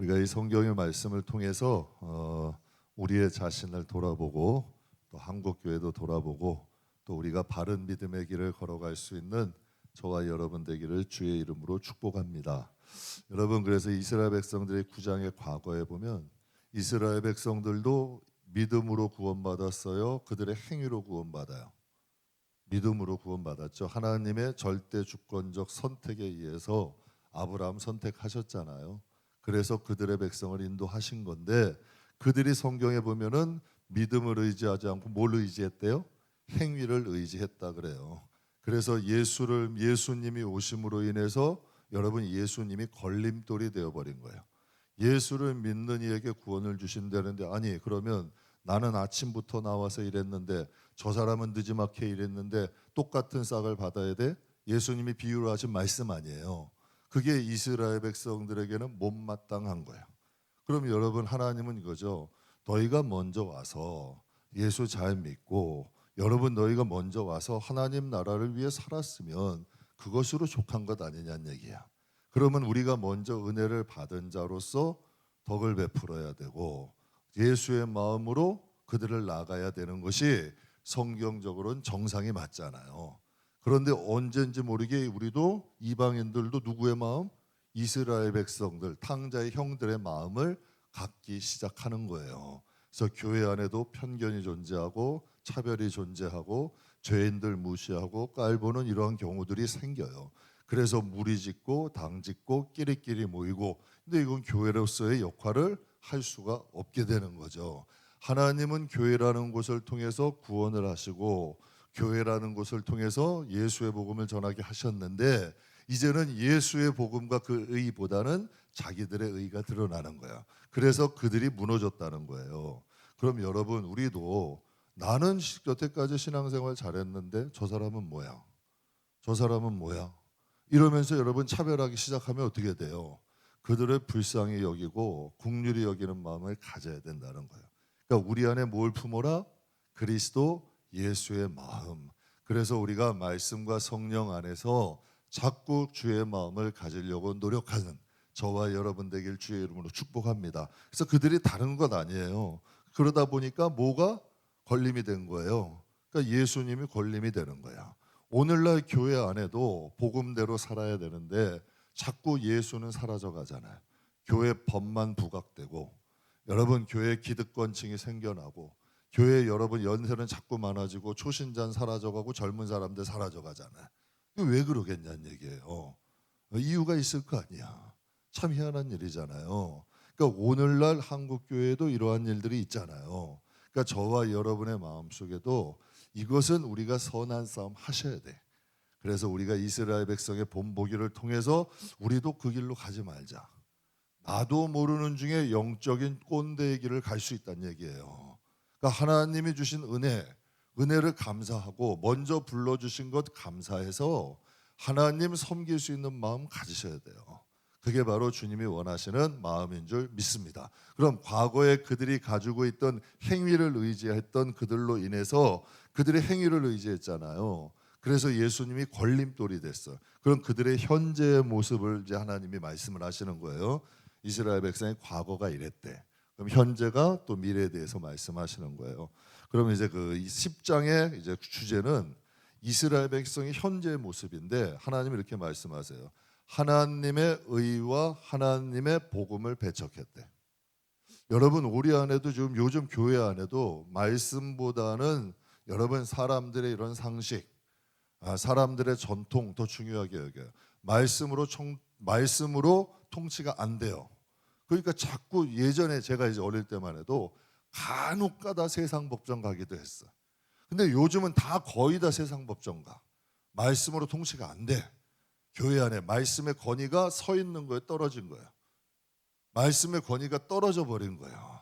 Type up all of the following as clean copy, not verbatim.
우리가 이 성경의 말씀을 통해서 우리의 자신을 돌아보고 또 한국교회도 돌아보고 또 우리가 바른 믿음의 길을 걸어갈 수 있는 저와 여러분 되기를 주의 이름으로 축복합니다. 여러분, 그래서 이스라엘 백성들의 구장의 과거에 보면 이스라엘 백성들도 믿음으로 구원받았어요. 그들의 행위로 구원받아요. 믿음으로 구원받았죠. 하나님의 절대 주권적 선택에 의해서 아브라함 선택하셨잖아요. 그래서 그들의 백성을 인도하신 건데, 그들이 성경에 보면은 믿음을 의지하지 않고 뭘 의지했대요? 행위를 의지했다 그래요. 그래서 예수님이 오심으로 인해서 여러분, 예수님이 걸림돌이 되어버린 거예요. 예수를 믿는 이에게 구원을 주신다는데, 아니 그러면 나는 아침부터 나와서 일했는데 저 사람은 늦지막히 일했는데 똑같은 싹을 받아야 돼? 예수님이 비유를 하신 말씀 아니에요. 그게 이스라엘 백성들에게는 못마땅한 거예요. 그럼 여러분, 하나님은 이거죠. 너희가 먼저 와서 예수 잘 믿고 여러분 너희가 먼저 와서 하나님 나라를 위해 살았으면 그것으로 족한 것 아니냐는 얘기야. 그러면 우리가 먼저 은혜를 받은 자로서 덕을 베풀어야 되고 예수의 마음으로 그들을 나가야 되는 것이 성경적으로는 정상이 맞잖아요. 그런데 언젠지 모르게 우리도 이방인들도 누구의 마음? 이스라엘 백성들, 탕자의 형들의 마음을 갖기 시작하는 거예요. 그래서 교회 안에도 편견이 존재하고 차별이 존재하고 죄인들 무시하고 깔보는 이러한 경우들이 생겨요. 그래서 무리짓고 당짓고 끼리끼리 모이고, 근데 이건 교회로서의 역할을 할 수가 없게 되는 거죠. 하나님은 교회라는 곳을 통해서 구원을 하시고 교회라는 곳을 통해서 예수의 복음을 전하게 하셨는데, 이제는 예수의 복음과 그 의보다는 자기들의 의가 드러나는 거야. 그래서 그들이 무너졌다는 거예요. 그럼 여러분, 우리도 나는 여태까지 신앙생활 잘했는데 저 사람은 뭐야? 저 사람은 뭐야? 이러면서 여러분 차별하기 시작하면 어떻게 돼요? 그들을 불쌍히 여기고 긍휼히 여기는 마음을 가져야 된다는 거예요. 그러니까 우리 안에 뭘 품어라? 그리스도 예수의 마음. 그래서 우리가 말씀과 성령 안에서 자꾸 주의 마음을 가지려고 노력하는 저와 여러분 되길 주의 이름으로 축복합니다. 그래서 그들이 다른 것 아니에요. 그러다 보니까 뭐가 걸림이 된 거예요. 그러니까 예수님이 걸림이 되는 거야. 오늘날 교회 안에도 복음대로 살아야 되는데 자꾸 예수는 사라져 가잖아요. 교회 법만 부각되고, 여러분 교회 기득권층이 생겨나고, 교회 여러분 연세는 자꾸 많아지고 초신자는 사라져가고 젊은 사람들 사라져가잖아요. 왜 그러겠냐는 얘기예요. 이유가 있을 거 아니야. 참 희한한 일이잖아요. 그러니까 오늘날 한국 교회에도 이러한 일들이 있잖아요. 그러니까 저와 여러분의 마음속에도 이것은 우리가 선한 싸움 하셔야 돼. 그래서 우리가 이스라엘 백성의 본보기를 통해서 우리도 그 길로 가지 말자. 나도 모르는 중에 영적인 꼰대의 길을 갈 수 있다는 얘기예요. 그러니까 하나님이 주신 은혜를 감사하고 먼저 불러주신 것 감사해서 하나님 섬길 수 있는 마음 가지셔야 돼요. 그게 바로 주님이 원하시는 마음인 줄 믿습니다. 그럼 과거에 그들이 가지고 있던 행위를 의지했던 그들로 인해서 그들의 행위를 의지했잖아요. 그래서 예수님이 걸림돌이 됐어요. 그럼 그들의 현재의 모습을 이제 하나님이 말씀을 하시는 거예요. 이스라엘 백성의 과거가 이랬대. 그럼 현재가 또 미래에 대해서 말씀하시는 거예요. 그러면 이제 그 10장의 이제 주제는 이스라엘 백성의 현재의 모습인데, 하나님이 이렇게 말씀하세요. 하나님의 의와 하나님의 복음을 배척했대. 여러분, 우리 안에도 지금 요즘 교회 안에도 말씀보다는 여러분 사람들의 이런 상식, 사람들의 전통 더 중요하게 여겨요. 말씀으로 통치가 안 돼요. 그러니까 자꾸 예전에 제가 이제 어릴 때만 해도 간혹 가다 세상 법정 가기도 했어. 근데 요즘은 다 거의 다 세상 법정 가. 말씀으로 통치가 안 돼. 교회 안에 말씀의 권위가 서 있는 거에 떨어진 거예요. 말씀의 권위가 떨어져 버린 거예요.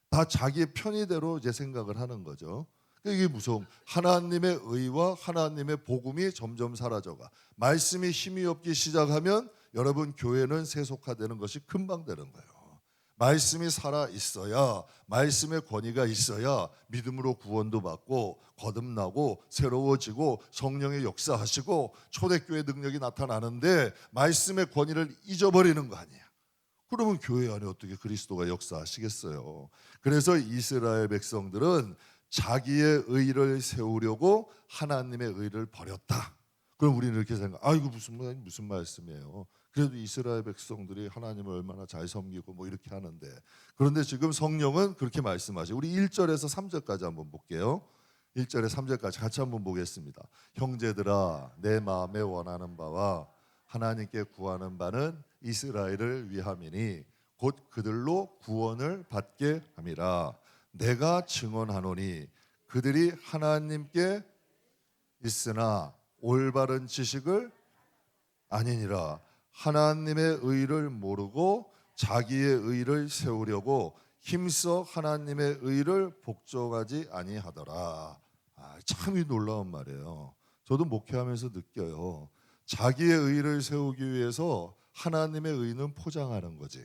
다 자기의 편의대로 이제 생각을 하는 거죠. 이게 무서움. 하나님의 의와 하나님의 복음이 점점 사라져가. 말씀이 힘이 없기 시작하면 여러분 교회는 세속화되는 것이 금방 되는 거예요. 말씀이 살아 있어야, 말씀의 권위가 있어야 믿음으로 구원도 받고 거듭나고 새로워지고 성령의 역사하시고 초대교회 능력이 나타나는데 말씀의 권위를 잊어버리는 거 아니야. 그러면 교회 안에 어떻게 그리스도가 역사하시겠어요? 그래서 이스라엘 백성들은 자기의 의를 세우려고 하나님의 의를 버렸다. 그럼 우리는 이렇게 생각, 이거 무슨 말씀이에요? 그래도 이스라엘 백성들이 하나님을 얼마나 잘 섬기고 뭐 이렇게 하는데. 그런데 지금 성령은 그렇게 말씀하시고, 우리 1절에서 3절까지 한번 볼게요. 1절에 3절까지 같이 한번 보겠습니다. 형제들아, 내 마음에 원하는 바와 하나님께 구하는 바는 이스라엘을 위함이니 곧 그들로 구원을 받게 함이라. 내가 증언하노니 그들이 하나님께 있으나 올바른 지식을 아니니라. 하나님의 의를 모르고 자기의 의를 세우려고 힘써 하나님의 의를 복종하지 아니하더라. 참 놀라운 말이에요. 저도 목회하면서 느껴요. 자기의 의를 세우기 위해서 하나님의 의는 포장하는 거지.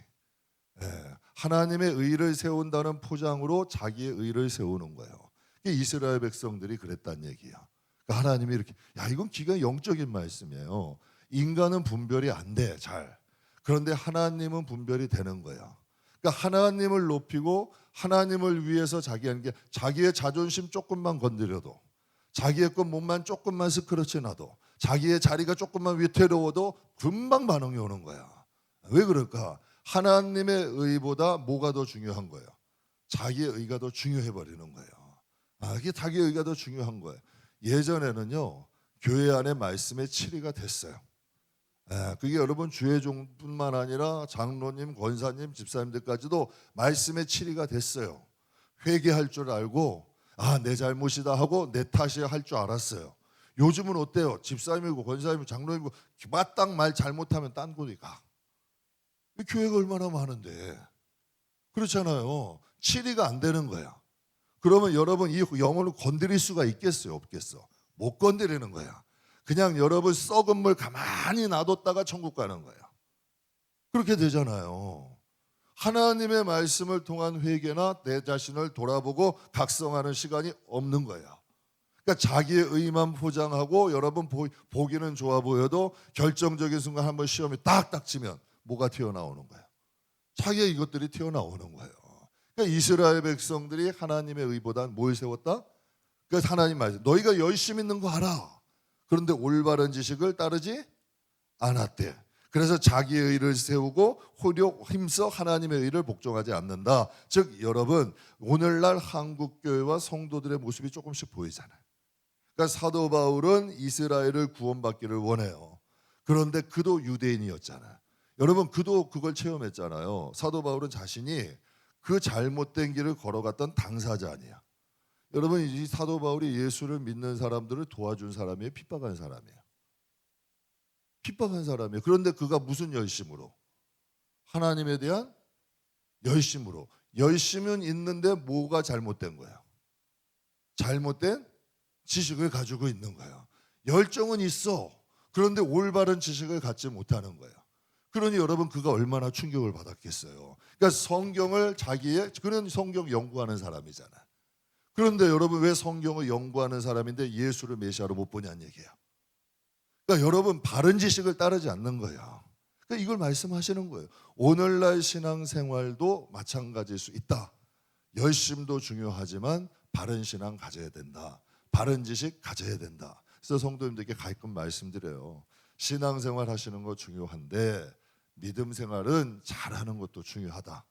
하나님의 의를 세운다는 포장으로 자기의 의를 세우는 거예요. 이스라엘 백성들이 그랬단 얘기야. 그러니까 하나님이 이렇게, 이건 기가 영적인 말씀이에요. 인간은 분별이 안 돼, 잘. 그런데 하나님은 분별이 되는 거야. 그러니까 하나님을 높이고 하나님을 위해서 자기의 자존심 조금만 건드려도, 자기의 것 몸만 조금만 스크러치 나도, 자기의 자리가 조금만 위태로워도 금방 반응이 오는 거야. 왜 그럴까? 하나님의 의보다 뭐가 더 중요한 거예요? 자기의 의가 더 중요해 버리는 거예요. 이게 자기의 의가 더 중요한 거예요. 예전에는요, 교회 안에 말씀의 치리가 됐어요. 그게 여러분 주의 종뿐만 아니라 장로님, 권사님, 집사님들까지도 말씀의 치리가 됐어요. 회개할 줄 알고, 내 잘못이다 하고 내 탓이야 할 줄 알았어요. 요즘은 어때요? 집사님이고 권사님이고 장로님이고 마땅 말 잘못하면 딴 곳에 가. 교회가 얼마나 많은데. 그렇잖아요. 치리가 안 되는 거야. 그러면 여러분 이 영혼을 건드릴 수가 있겠어요? 없겠어? 못 건드리는 거야. 그냥 여러분 썩은 물 가만히 놔뒀다가 천국 가는 거예요. 그렇게 되잖아요. 하나님의 말씀을 통한 회개나 내 자신을 돌아보고 각성하는 시간이 없는 거예요. 그러니까 자기의 의만 포장하고 여러분 보기는 좋아 보여도 결정적인 순간 한번 시험이 딱딱 치면 뭐가 튀어나오는 거예요? 자기의 이것들이 튀어나오는 거예요. 그러니까 이스라엘 백성들이 하나님의 의보다 뭘 세웠다? 그래서 하나님 말씀, 너희가 열심히 있는 거 알아. 그런데 올바른 지식을 따르지 않았대. 그래서 자기의 의를 세우고 힘써 하나님의 의를 복종하지 않는다. 즉 여러분, 오늘날 한국교회와 성도들의 모습이 조금씩 보이잖아요. 그러니까 사도 바울은 이스라엘을 구원받기를 원해요. 그런데 그도 유대인이었잖아요. 여러분, 그도 그걸 체험했잖아요. 사도 바울은 자신이 그 잘못된 길을 걸어갔던 당사자 아니야. 여러분, 이 사도 바울이 예수를 믿는 사람들을 도와준 사람이에요? 핍박한 사람이에요? 핍박한 사람이에요. 그런데 그가 무슨 열심으로? 하나님에 대한 열심으로. 열심은 있는데 뭐가 잘못된 거예요? 잘못된 지식을 가지고 있는 거예요. 열정은 있어. 그런데 올바른 지식을 갖지 못하는 거예요. 그러니 여러분, 그가 얼마나 충격을 받았겠어요. 그러니까 성경을 그런 성경 연구하는 사람이잖아. 그런데 여러분, 왜 성경을 연구하는 사람인데 예수를 메시아로 못 보냐는 얘기예요. 그러니까 여러분, 바른 지식을 따르지 않는 거예요. 그러니까 이걸 말씀하시는 거예요. 오늘날 신앙생활도 마찬가지일 수 있다. 열심도 중요하지만 바른 신앙 가져야 된다. 바른 지식 가져야 된다. 그래서 성도님들께 가끔 말씀드려요. 신앙생활 하시는 거 중요한데 믿음 생활은 잘하는 것도 중요하다.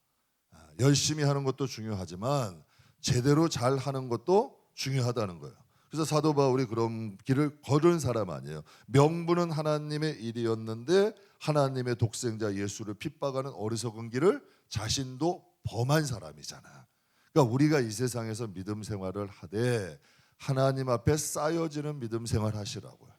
열심히 하는 것도 중요하지만 제대로 잘하는 것도 중요하다는 거예요. 그래서 사도 바울이 그런 길을 걸은 사람 아니에요. 명분은 하나님의 일이었는데 하나님의 독생자 예수를 핍박하는 어리석은 길을 자신도 범한 사람이잖아. 그러니까 우리가 이 세상에서 믿음 생활을 하되 하나님 앞에 쌓여지는 믿음 생활 하시라고요.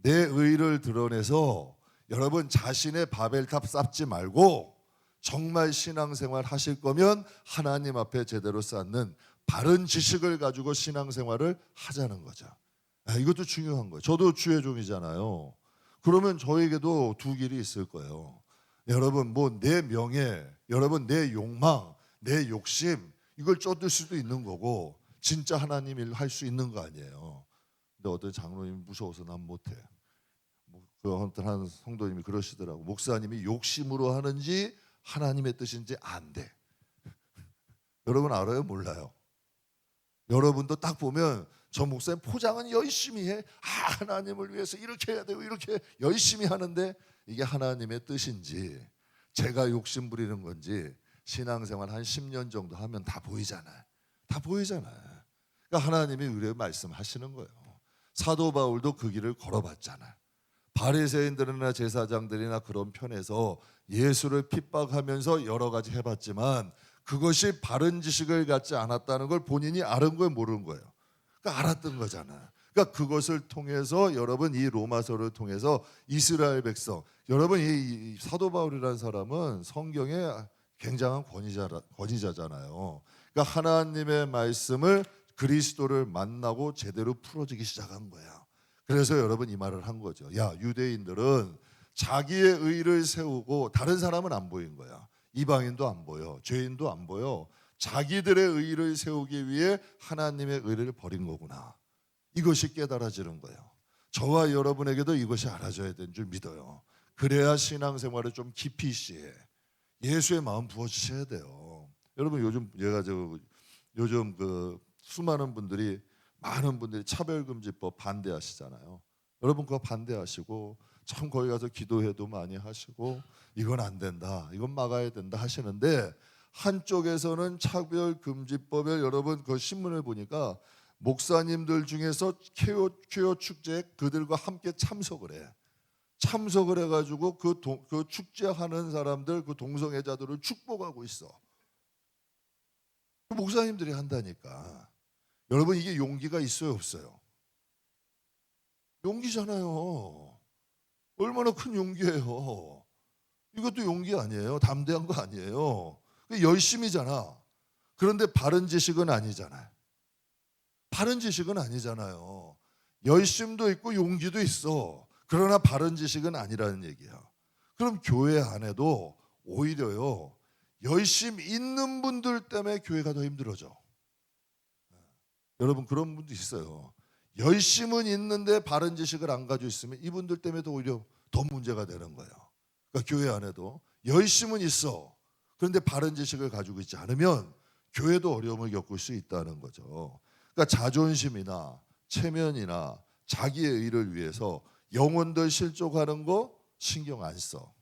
내 의를 드러내서 여러분 자신의 바벨탑 쌓지 말고 정말 신앙생활 하실 거면 하나님 앞에 제대로 쌓는 바른 지식을 가지고 신앙생활을 하자는 거죠. 이것도 중요한 거예요. 저도 주의 종이잖아요. 그러면 저에게도 두 길이 있을 거예요. 여러분, 내 명예, 여러분 내 욕망, 내 욕심 이걸 쫓을 수도 있는 거고 진짜 하나님 일 할 수 있는 거 아니에요. 근데 어떤 장로님이 무서워서 난 못해. 그 어떤 한 성도님이 그러시더라고. 목사님이 욕심으로 하는지 하나님의 뜻인지 안 돼. 여러분 알아요? 몰라요? 여러분도 딱 보면 저 목사님 포장은 열심히 해. 하나님을 위해서 이렇게 해야 되고 이렇게 열심히 하는데 이게 하나님의 뜻인지 제가 욕심 부리는 건지 신앙생활 한 10년 정도 하면 다 보이잖아요. 다 보이잖아요. 그러니까 하나님이 우리에게 말씀하시는 거예요. 사도 바울도 그 길을 걸어봤잖아요. 바리새인들이나 제사장들이나 그런 편에서 예수를 핍박하면서 여러 가지 해봤지만 그것이 바른 지식을 갖지 않았다는 걸 본인이 아는 거예요, 모르는 거예요? 그러니까 알았던 거잖아요. 그러니까 그것을 통해서 여러분 이 로마서를 통해서 이스라엘 백성, 여러분 이 사도 바울이라는 사람은 성경의 굉장한 권위자잖아요. 그러니까 하나님의 말씀을 그리스도를 만나고 제대로 풀어지기 시작한 거야. 그래서 여러분 이 말을 한 거죠. 야, 유대인들은 자기의 의를 세우고 다른 사람은 안 보인 거야. 이방인도 안 보여, 죄인도 안 보여. 자기들의 의를 세우기 위해 하나님의 의를 버린 거구나. 이것이 깨달아지는 거예요. 저와 여러분에게도 이것이 알아져야 되는 줄 믿어요. 그래야 신앙생활을 좀 깊이 있게 예수의 마음 부어주셔야 돼요. 여러분 요즘 요즘 수많은 분들이 많은 분들이 차별금지법 반대하시잖아요. 여러분 그거 반대하시고 참 거기 가서 기도회도 많이 하시고 이건 안 된다, 이건 막아야 된다 하시는데 한쪽에서는 차별금지법에 여러분 그 신문을 보니까 목사님들 중에서 쾌요 축제에 그들과 함께 참석을 해. 참석을 해가지고 그 축제하는 사람들, 그 동성애자들을 축복하고 있어. 목사님들이 한다니까. 여러분 이게 용기가 있어요, 없어요? 용기잖아요. 얼마나 큰 용기예요. 이것도 용기 아니에요? 담대한 거 아니에요? 열심이잖아. 그런데 바른 지식은 아니잖아요. 바른 지식은 아니잖아요. 열심도 있고 용기도 있어. 그러나 바른 지식은 아니라는 얘기야. 그럼 교회 안에도 오히려요, 열심 있는 분들 때문에 교회가 더 힘들어져. 여러분 그런 분도 있어요. 열심은 있는데 바른 지식을 안 가지고 있으면 이분들 때문에도 오히려 더 문제가 되는 거예요. 그러니까 교회 안에도 열심은 있어. 그런데 바른 지식을 가지고 있지 않으면 교회도 어려움을 겪을 수 있다는 거죠. 그러니까 자존심이나 체면이나 자기의 의를 위해서 영혼들 실족하는 거 신경 안 써.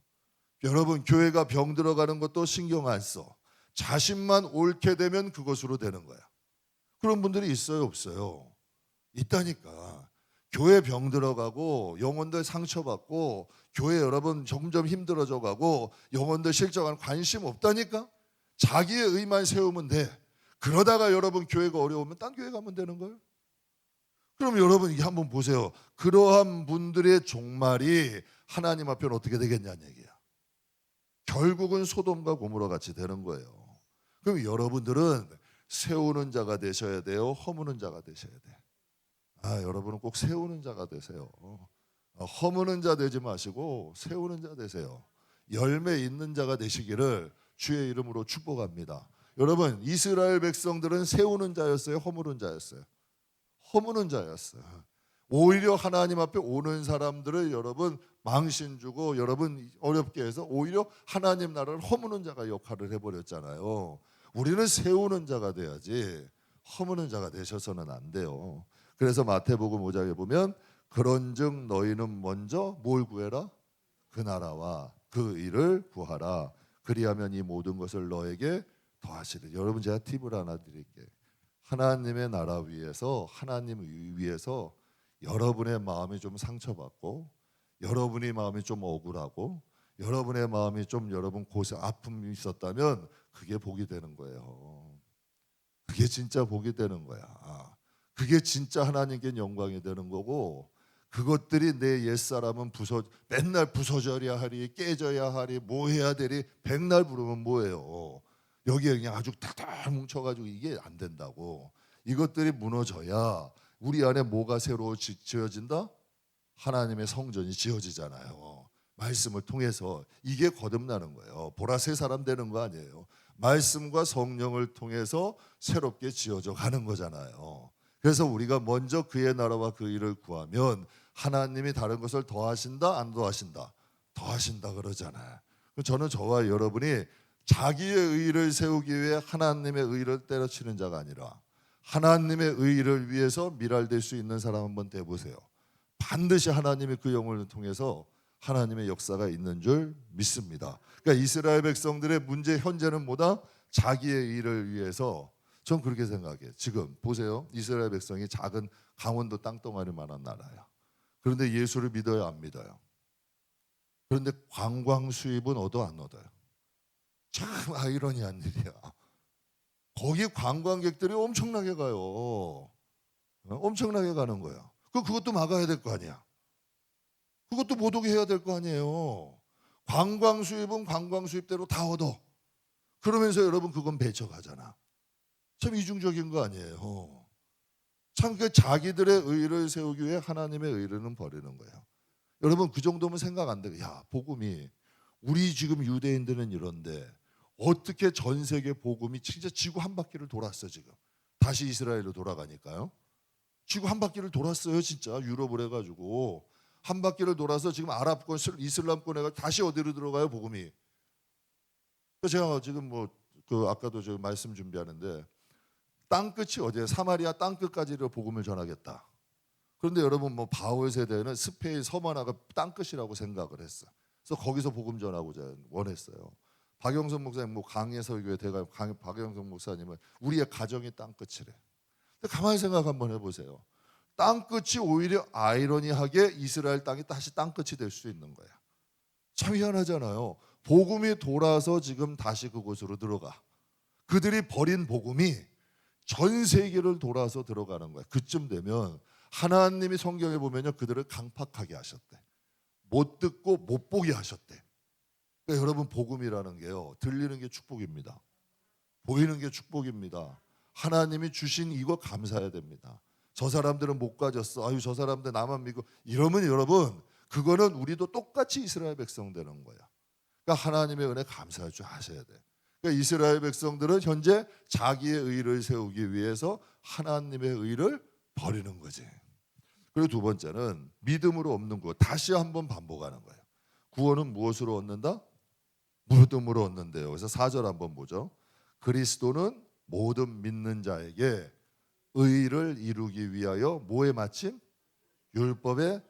여러분 교회가 병 들어가는 것도 신경 안 써. 자신만 옳게 되면 그것으로 되는 거야. 그런 분들이 있어요, 없어요? 있다니까. 교회 병 들어가고 영혼들 상처받고 교회 여러분 점점 힘들어져 가고 영혼들 실족하는 관심 없다니까. 자기의 의만 세우면 돼. 그러다가 여러분 교회가 어려우면 딴 교회 가면 되는 거예요. 그럼 여러분 이게 한번 보세요. 그러한 분들의 종말이 하나님 앞에는 어떻게 되겠냐는 얘기야. 결국은 소돔과 고모라 같이 되는 거예요. 그럼 여러분들은 세우는 자가 되셔야 돼요, 허무는 자가 되셔야 돼. 여러분은 꼭 세우는 자가 되세요. 허무는 자 되지 마시고 세우는 자 되세요. 열매 있는 자가 되시기를 주의 이름으로 축복합니다. 여러분 이스라엘 백성들은 세우는 자였어요, 허무는 자였어요? 허무는 자였어요. 오히려 하나님 앞에 오는 사람들을 여러분 망신 주고 여러분 어렵게 해서 오히려 하나님 나라를 허무는 자가 역할을 해버렸잖아요. 우리는 세우는 자가 돼야지 허무는 자가 되셔서는 안 돼요. 그래서 마태복음 5장에 보면 그런즉 너희는 먼저 뭘 구해라? 그 나라와 그 일을 구하라. 그리하면 이 모든 것을 너에게 더하시리. 여러분 제가 팁을 하나 드릴게요. 하나님의 나라 위해서, 하나님 위해서 여러분의 마음이 좀 상처받고 여러분의 마음이 좀 억울하고 여러분의 마음이 좀 여러분 고생 아픔이 있었다면 그게 복이 되는 거예요. 그게 진짜 복이 되는 거야. 그게 진짜 하나님께 영광이 되는 거고, 그것들이 내 옛사람은 맨날 부서져야 하리, 깨져야 하리, 뭐 해야 되리, 백날 부르면 뭐예요? 여기에 그냥 아주 탁탁 뭉쳐가지고 이게 안 된다고. 이것들이 무너져야 우리 안에 뭐가 새로 지어진다? 하나님의 성전이 지어지잖아요. 말씀을 통해서. 이게 거듭나는 거예요. 보라새 사람 되는 거 아니에요. 말씀과 성령을 통해서 새롭게 지어져 가는 거잖아요. 그래서 우리가 먼저 그의 나라와 그 일을 구하면 하나님이 다른 것을 더하신다, 안 더하신다? 더하신다 그러잖아요. 저는 저와 여러분이 자기의 의를 세우기 위해 하나님의 의를 때려치는 자가 아니라 하나님의 의를 위해서 밀알될 수 있는 사람 한번 돼보세요. 반드시 하나님이 그 영혼을 통해서 하나님의 역사가 있는 줄 믿습니다. 그러니까 이스라엘 백성들의 문제 현재는 뭐다? 자기의 의를 위해서. 전 그렇게 생각해요. 지금 보세요. 이스라엘 백성이 작은 강원도 땅덩어리만한 나라야. 그런데 예수를 믿어요, 안 믿어요? 그런데 관광 수입은 얻어 안 얻어요? 참 아이러니한 일이야. 거기 관광객들이 엄청나게 가요. 엄청나게 가는 거야. 그것도 막아야 될 거 아니야. 그것도 못 오게 해야 될 거 아니에요. 관광 수입은 관광 수입대로 다 얻어. 그러면서 여러분 그건 배척하잖아. 참 이중적인 거 아니에요. 참 그 자기들의 의를 세우기 위해 하나님의 의를 버리는 거예요. 여러분 그 정도면 생각 안 돼요. 야, 복음이 우리 지금 유대인들은 이런데 어떻게 전 세계 복음이 진짜 지구 한 바퀴를 돌았어 지금. 다시 이스라엘로 돌아가니까요. 지구 한 바퀴를 돌았어요 진짜. 유럽을 해가지고 한 바퀴를 돌아서 지금 아랍권, 이슬람권 해가 다시 어디로 들어가요 복음이. 제가 지금 아까도 저 말씀 준비하는데 땅 끝이 어디예요? 사마리아 땅 끝까지로 복음을 전하겠다. 그런데 여러분 바울 세대는 스페인 섬 하나가 땅 끝이라고 생각을 했어. 그래서 거기서 복음 전하고자 원했어요. 박영선 목사님 강해 설교회 대가 박영선 목사님은 우리의 가정이 땅 끝이래. 근데 가만히 생각 한번 해보세요. 땅 끝이 오히려 아이러니하게 이스라엘 땅이 다시 땅 끝이 될 수 있는 거야. 참 희한하잖아요. 복음이 돌아서 지금 다시 그곳으로 들어가. 그들이 버린 복음이 전 세계를 돌아서 들어가는 거야. 그쯤 되면 하나님이 성경에 보면요, 그들을 강팍하게 하셨대. 못 듣고 못 보게 하셨대. 그러니까 여러분 복음이라는 게요, 들리는 게 축복입니다. 보이는 게 축복입니다. 하나님이 주신 이거 감사해야 됩니다. 저 사람들은 못 가졌어. 아유 저 사람들 나만 믿고 이러면 여러분 그거는 우리도 똑같이 이스라엘 백성 되는 거야. 그러니까 하나님의 은혜 감사할 줄 아셔야 돼. 그러니까 이스라엘 백성들은 현재 자기의 의를 세우기 위해서 하나님의 의를 버리는 거지. 그리고 두 번째는 믿음으로 없는 구원. 다시 한번 반복하는 거예요. 구원은 무엇으로 얻는다? 믿음으로 얻는데요. 그래서 4절 한번 보죠. 그리스도는 모든 믿는 자에게 의를 이루기 위하여 뭐의 마침? 율법의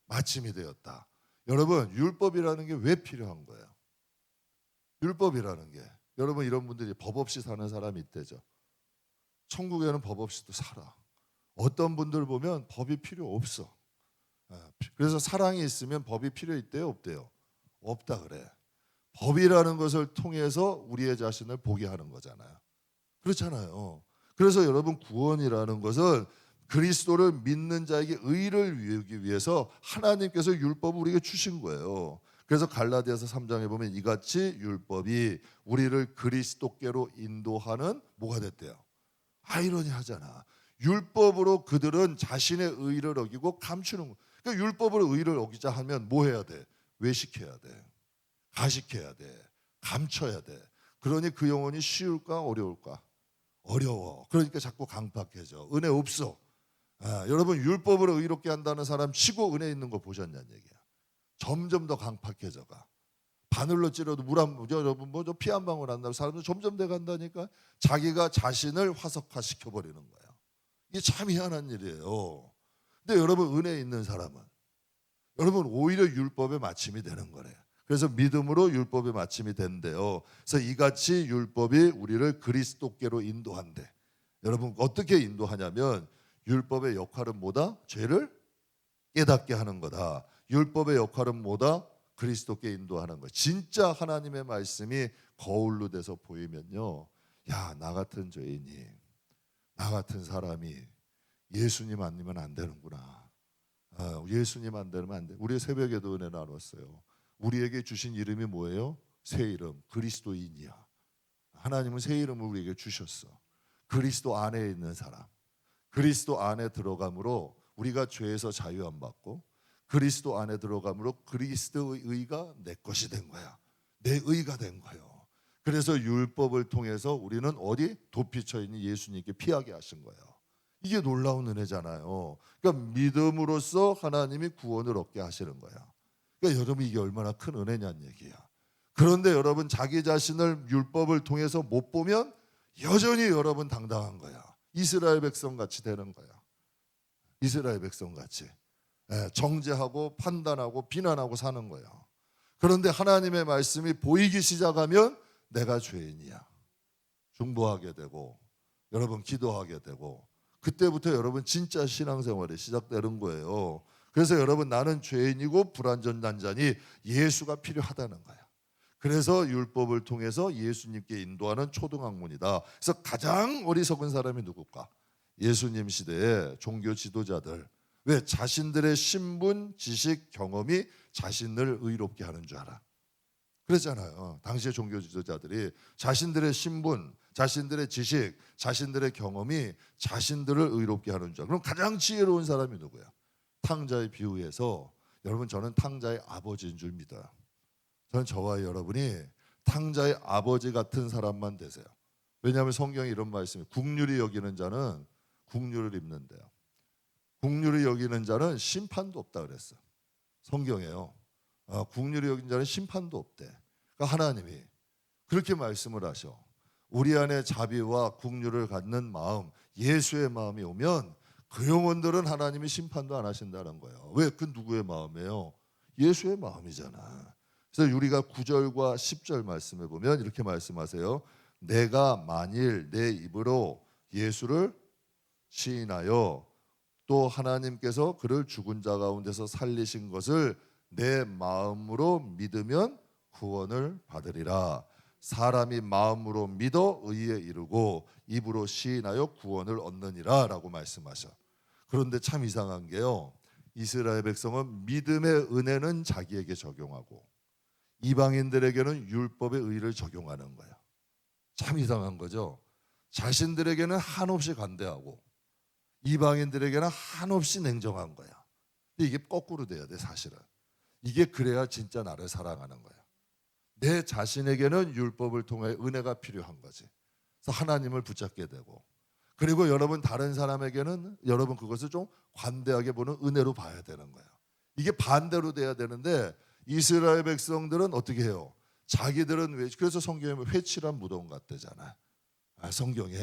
마침이 되었다. 여러분 율법이라는 게 왜 필요한 거예요? 율법이라는 게 여러분 이런 분들이 법 없이 사는 사람이 있대죠. 천국에는 법 없이도 살아. 어떤 분들 보면 법이 필요 없어. 그래서 사랑이 있으면 법이 필요 있대요, 없대요? 없다 그래. 법이라는 것을 통해서 우리의 자신을 보게 하는 거잖아요. 그렇잖아요. 그래서 여러분 구원이라는 것은 그리스도를 믿는 자에게 의를 이루기 위해서 하나님께서 율법을 우리에게 주신 거예요. 그래서 갈라디아서 3장에 보면 이같이 율법이 우리를 그리스도께로 인도하는 뭐가 됐대요? 아이러니하잖아. 율법으로 그들은 자신의 의를 어기고 감추는 거예요. 그러니까 율법으로 의를 어기자 하면 뭐 해야 돼? 외식해야 돼. 가식해야 돼. 감춰야 돼. 그러니 그 영혼이 쉬울까 어려울까? 어려워. 그러니까 자꾸 강팍해져. 은혜 없어. 여러분 율법으로 의롭게 한다는 사람 치고 은혜 있는 거 보셨냐는 얘기야. 점점 더 강팍해져가. 바늘로 찌려도 물 한 여러분 피 한 방울 안 나고 사람들 점점 돼 간다니까. 자기가 자신을 화석화시켜 버리는 거야. 이게 참 희한한 일이에요. 근데 여러분 은혜 있는 사람은 여러분 오히려 율법의 마침이 되는 거래요. 그래서 믿음으로 율법의 마침이 된대요. 그래서 이같이 율법이 우리를 그리스도께로 인도한대. 여러분 어떻게 인도하냐면 율법의 역할은 뭐다? 죄를 깨닫게 하는 거다. 율법의 역할은 뭐다? 그리스도께 인도하는 거. 진짜 하나님의 말씀이 거울로 돼서 보이면요, 야, 나 같은 죄인이, 나 같은 사람이 예수님 아니면 안 되는구나. 예수님 안 되면 안 돼. 우리 새벽에도 은혜 나눴어요. 우리에게 주신 이름이 뭐예요? 새 이름, 그리스도인이야. 하나님은 새 이름을 우리에게 주셨어. 그리스도 안에 있는 사람, 그리스도 안에 들어감으로 우리가 죄에서 자유 안 받고 그리스도 안에 들어감으로 그리스도의 의가 내 것이 된 거야. 내 의가 된 거예요. 그래서 율법을 통해서 우리는 어디? 도피처 있는 예수님께 피하게 하신 거예요. 이게 놀라운 은혜잖아요. 그러니까 믿음으로써 하나님이 구원을 얻게 하시는 거야. 그러니까 여러분 이게 얼마나 큰 은혜냐는 얘기야. 그런데 여러분 자기 자신을 율법을 통해서 못 보면 여전히 여러분 당당한 거야. 이스라엘 백성 같이 되는 거야. 이스라엘 백성 같이 정죄하고 판단하고 비난하고 사는 거야. 그런데 하나님의 말씀이 보이기 시작하면 내가 죄인이야. 중보하게 되고 여러분 기도하게 되고 그때부터 여러분 진짜 신앙생활이 시작되는 거예요. 그래서 여러분 나는 죄인이고 불완전단자니 예수가 필요하다는 거야. 그래서 율법을 통해서 예수님께 인도하는 초등학문이다. 그래서 가장 어리석은 사람이 누굴까? 예수님 시대의 종교 지도자들. 왜? 자신들의 신분, 지식, 경험이 자신을 의롭게 하는 줄 알아. 그랬잖아요. 당시의 종교 지도자들이 자신들의 신분, 자신들의 지식, 자신들의 경험이 자신들을 의롭게 하는 줄 알아. 그럼 가장 지혜로운 사람이 누구야? 탕자의 비유에서 여러분 저는 탕자의 아버지인 줄 믿어요. 저는 저와 여러분이 탕자의 아버지 같은 사람만 되세요. 왜냐하면 성경에 이런 말씀이 국률이 여기는 자는 국률을 입는데요. 국률이 여기는 자는 심판도 없다 그랬어. 성경에요. 국률이 여기는 자는 심판도 없대. 그러니까 하나님이 그렇게 말씀을 하셔. 우리 안에 자비와 국률을 갖는 마음, 예수의 마음이 오면 그 영혼들은 하나님이 심판도 안 하신다는 거예요. 왜? 그 누구의 마음이에요? 예수의 마음이잖아. 그래서 우리가 9절과 10절 말씀해 보면 이렇게 말씀하세요. 내가 만일 내 입으로 예수를 시인하여 또 하나님께서 그를 죽은 자 가운데서 살리신 것을 내 마음으로 믿으면 구원을 받으리라. 사람이 마음으로 믿어 의에 이르고 입으로 시인하여 구원을 얻느니라 라고 말씀하셔. 그런데 참 이상한 게요, 이스라엘 백성은 믿음의 은혜는 자기에게 적용하고 이방인들에게는 율법의 의를 적용하는 거예요. 참 이상한 거죠. 자신들에게는 한없이 관대하고 이방인들에게는 한없이 냉정한 거야. 근데 이게 거꾸로 돼야 돼. 사실은 이게 그래야 진짜 나를 사랑하는 거야. 내 자신에게는 율법을 통해 은혜가 필요한 거지. 그래서 하나님을 붙잡게 되고, 그리고 여러분 다른 사람에게는 여러분 그것을 좀 관대하게 보는 은혜로 봐야 되는 거야. 이게 반대로 돼야 되는데 이스라엘 백성들은 어떻게 해요? 자기들은 그래서 성경에 회칠한 무덤 같대잖아. 성경에.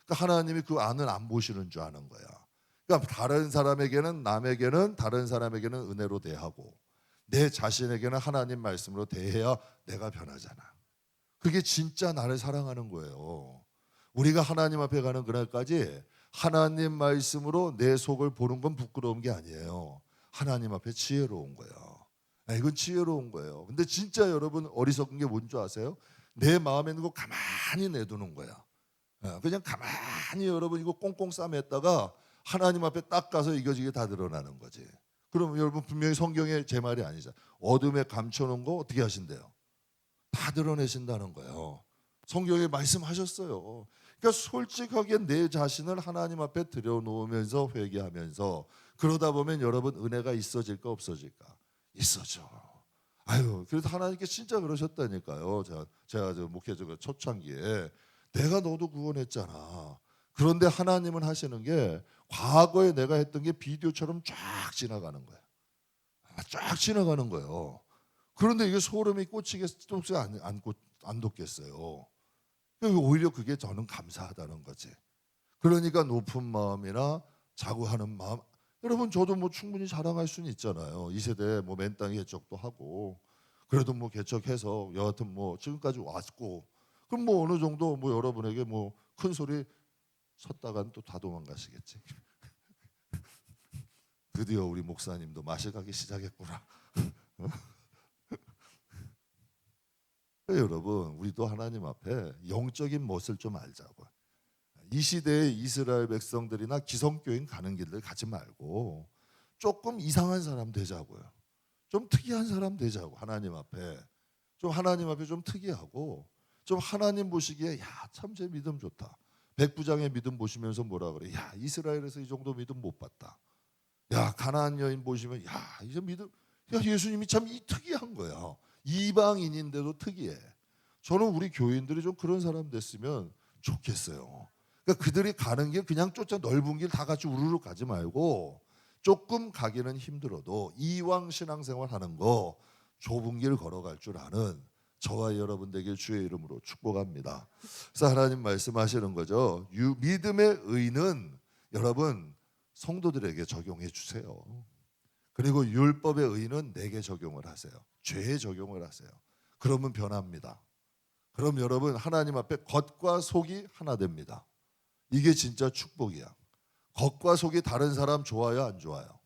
그러니까 하나님이 그 안을 안 보시는 줄 아는 거야. 그러니까 다른 사람에게는 남에게는 다른 사람에게는 은혜로 대하고 내 자신에게는 하나님 말씀으로 대해야 내가 변하잖아. 그게 진짜 나를 사랑하는 거예요. 우리가 하나님 앞에 가는 그날까지 하나님 말씀으로 내 속을 보는 건 부끄러운 게 아니에요. 하나님 앞에 지혜로운 거예요. 이건 지혜로운 거예요. 근데 진짜 여러분 어리석은 게 뭔 줄 아세요? 내 마음에 있는 거 가만히 내두는 거야. 그냥 가만히 여러분 이거 꽁꽁 싸맸다가 하나님 앞에 딱 가서 이거지게 다 드러나는 거지. 그럼 여러분 분명히 성경에 제 말이 아니잖아. 어둠에 감춰놓은 거 어떻게 하신대요? 다 드러내신다는 거예요. 성경에 말씀하셨어요. 그러니까 솔직하게 내 자신을 하나님 앞에 들여놓으면서 회개하면서 그러다 보면 여러분 은혜가 있어질까 없어질까? 있어져. 아유, 그래서 하나님께 진짜 그러셨다니까요. 제가 목회자 초창기에 내가 너도 구원했잖아. 그런데 하나님은 하시는 게 과거에 내가 했던 게 비디오처럼 쫙 지나가는 거야. 쫙 지나가는 거예요. 그런데 이게 소름이 끼치겠어 안 돋겠어요. 오히려 그게 저는 감사하다는 거지. 그러니까 높은 마음이나 자구하는 마음. 여러분 저도 뭐 충분히 자랑할 수는 있잖아요. 이 세대 뭐 맨땅에 개척도 하고 그래도 뭐 개척해서 여하튼 뭐 지금까지 왔고 그럼 뭐 어느 정도 뭐 여러분에게 뭐 큰 소리 섰다간 또 다 도망가시겠지. 드디어 우리 목사님도 마셔가기 시작했구나. 여러분 우리도 하나님 앞에 영적인 멋을 좀 알자고. 이 시대의 이스라엘 백성들이나 기성교인 가는 길을 가지 말고 조금 이상한 사람 되자고요. 좀 특이한 사람 되자고. 하나님 앞에 좀 특이하고 좀 하나님 보시기에 야, 참 제 믿음 좋다. 백부장의 믿음 보시면서 뭐라 그래? 야, 이스라엘에서 이 정도 믿음 못 봤다. 야, 가나안 여인 보시면 야, 이제 믿음. 야, 예수님이 참 특이한 거야. 이방인인데도 특이해. 저는 우리 교인들이 좀 그런 사람 됐으면 좋겠어요. 그러니까 그들이 가는 길 그냥 쫓아 넓은 길 다 같이 우르르 가지 말고 조금 가기는 힘들어도 이왕 신앙생활 하는 거 좁은 길 걸어갈 줄 아는 저와 여러분 되길 주의 이름으로 축복합니다. 그래서 하나님 말씀하시는 거죠. 믿음의 의는 여러분 성도들에게 적용해 주세요. 그리고 율법의 의는 내게 적용을 하세요. 죄에 적용을 하세요. 그러면 변합니다. 그럼 여러분 하나님 앞에 겉과 속이 하나 됩니다. 이게 진짜 축복이야. 겉과 속이 다른 사람 좋아요, 안 좋아요?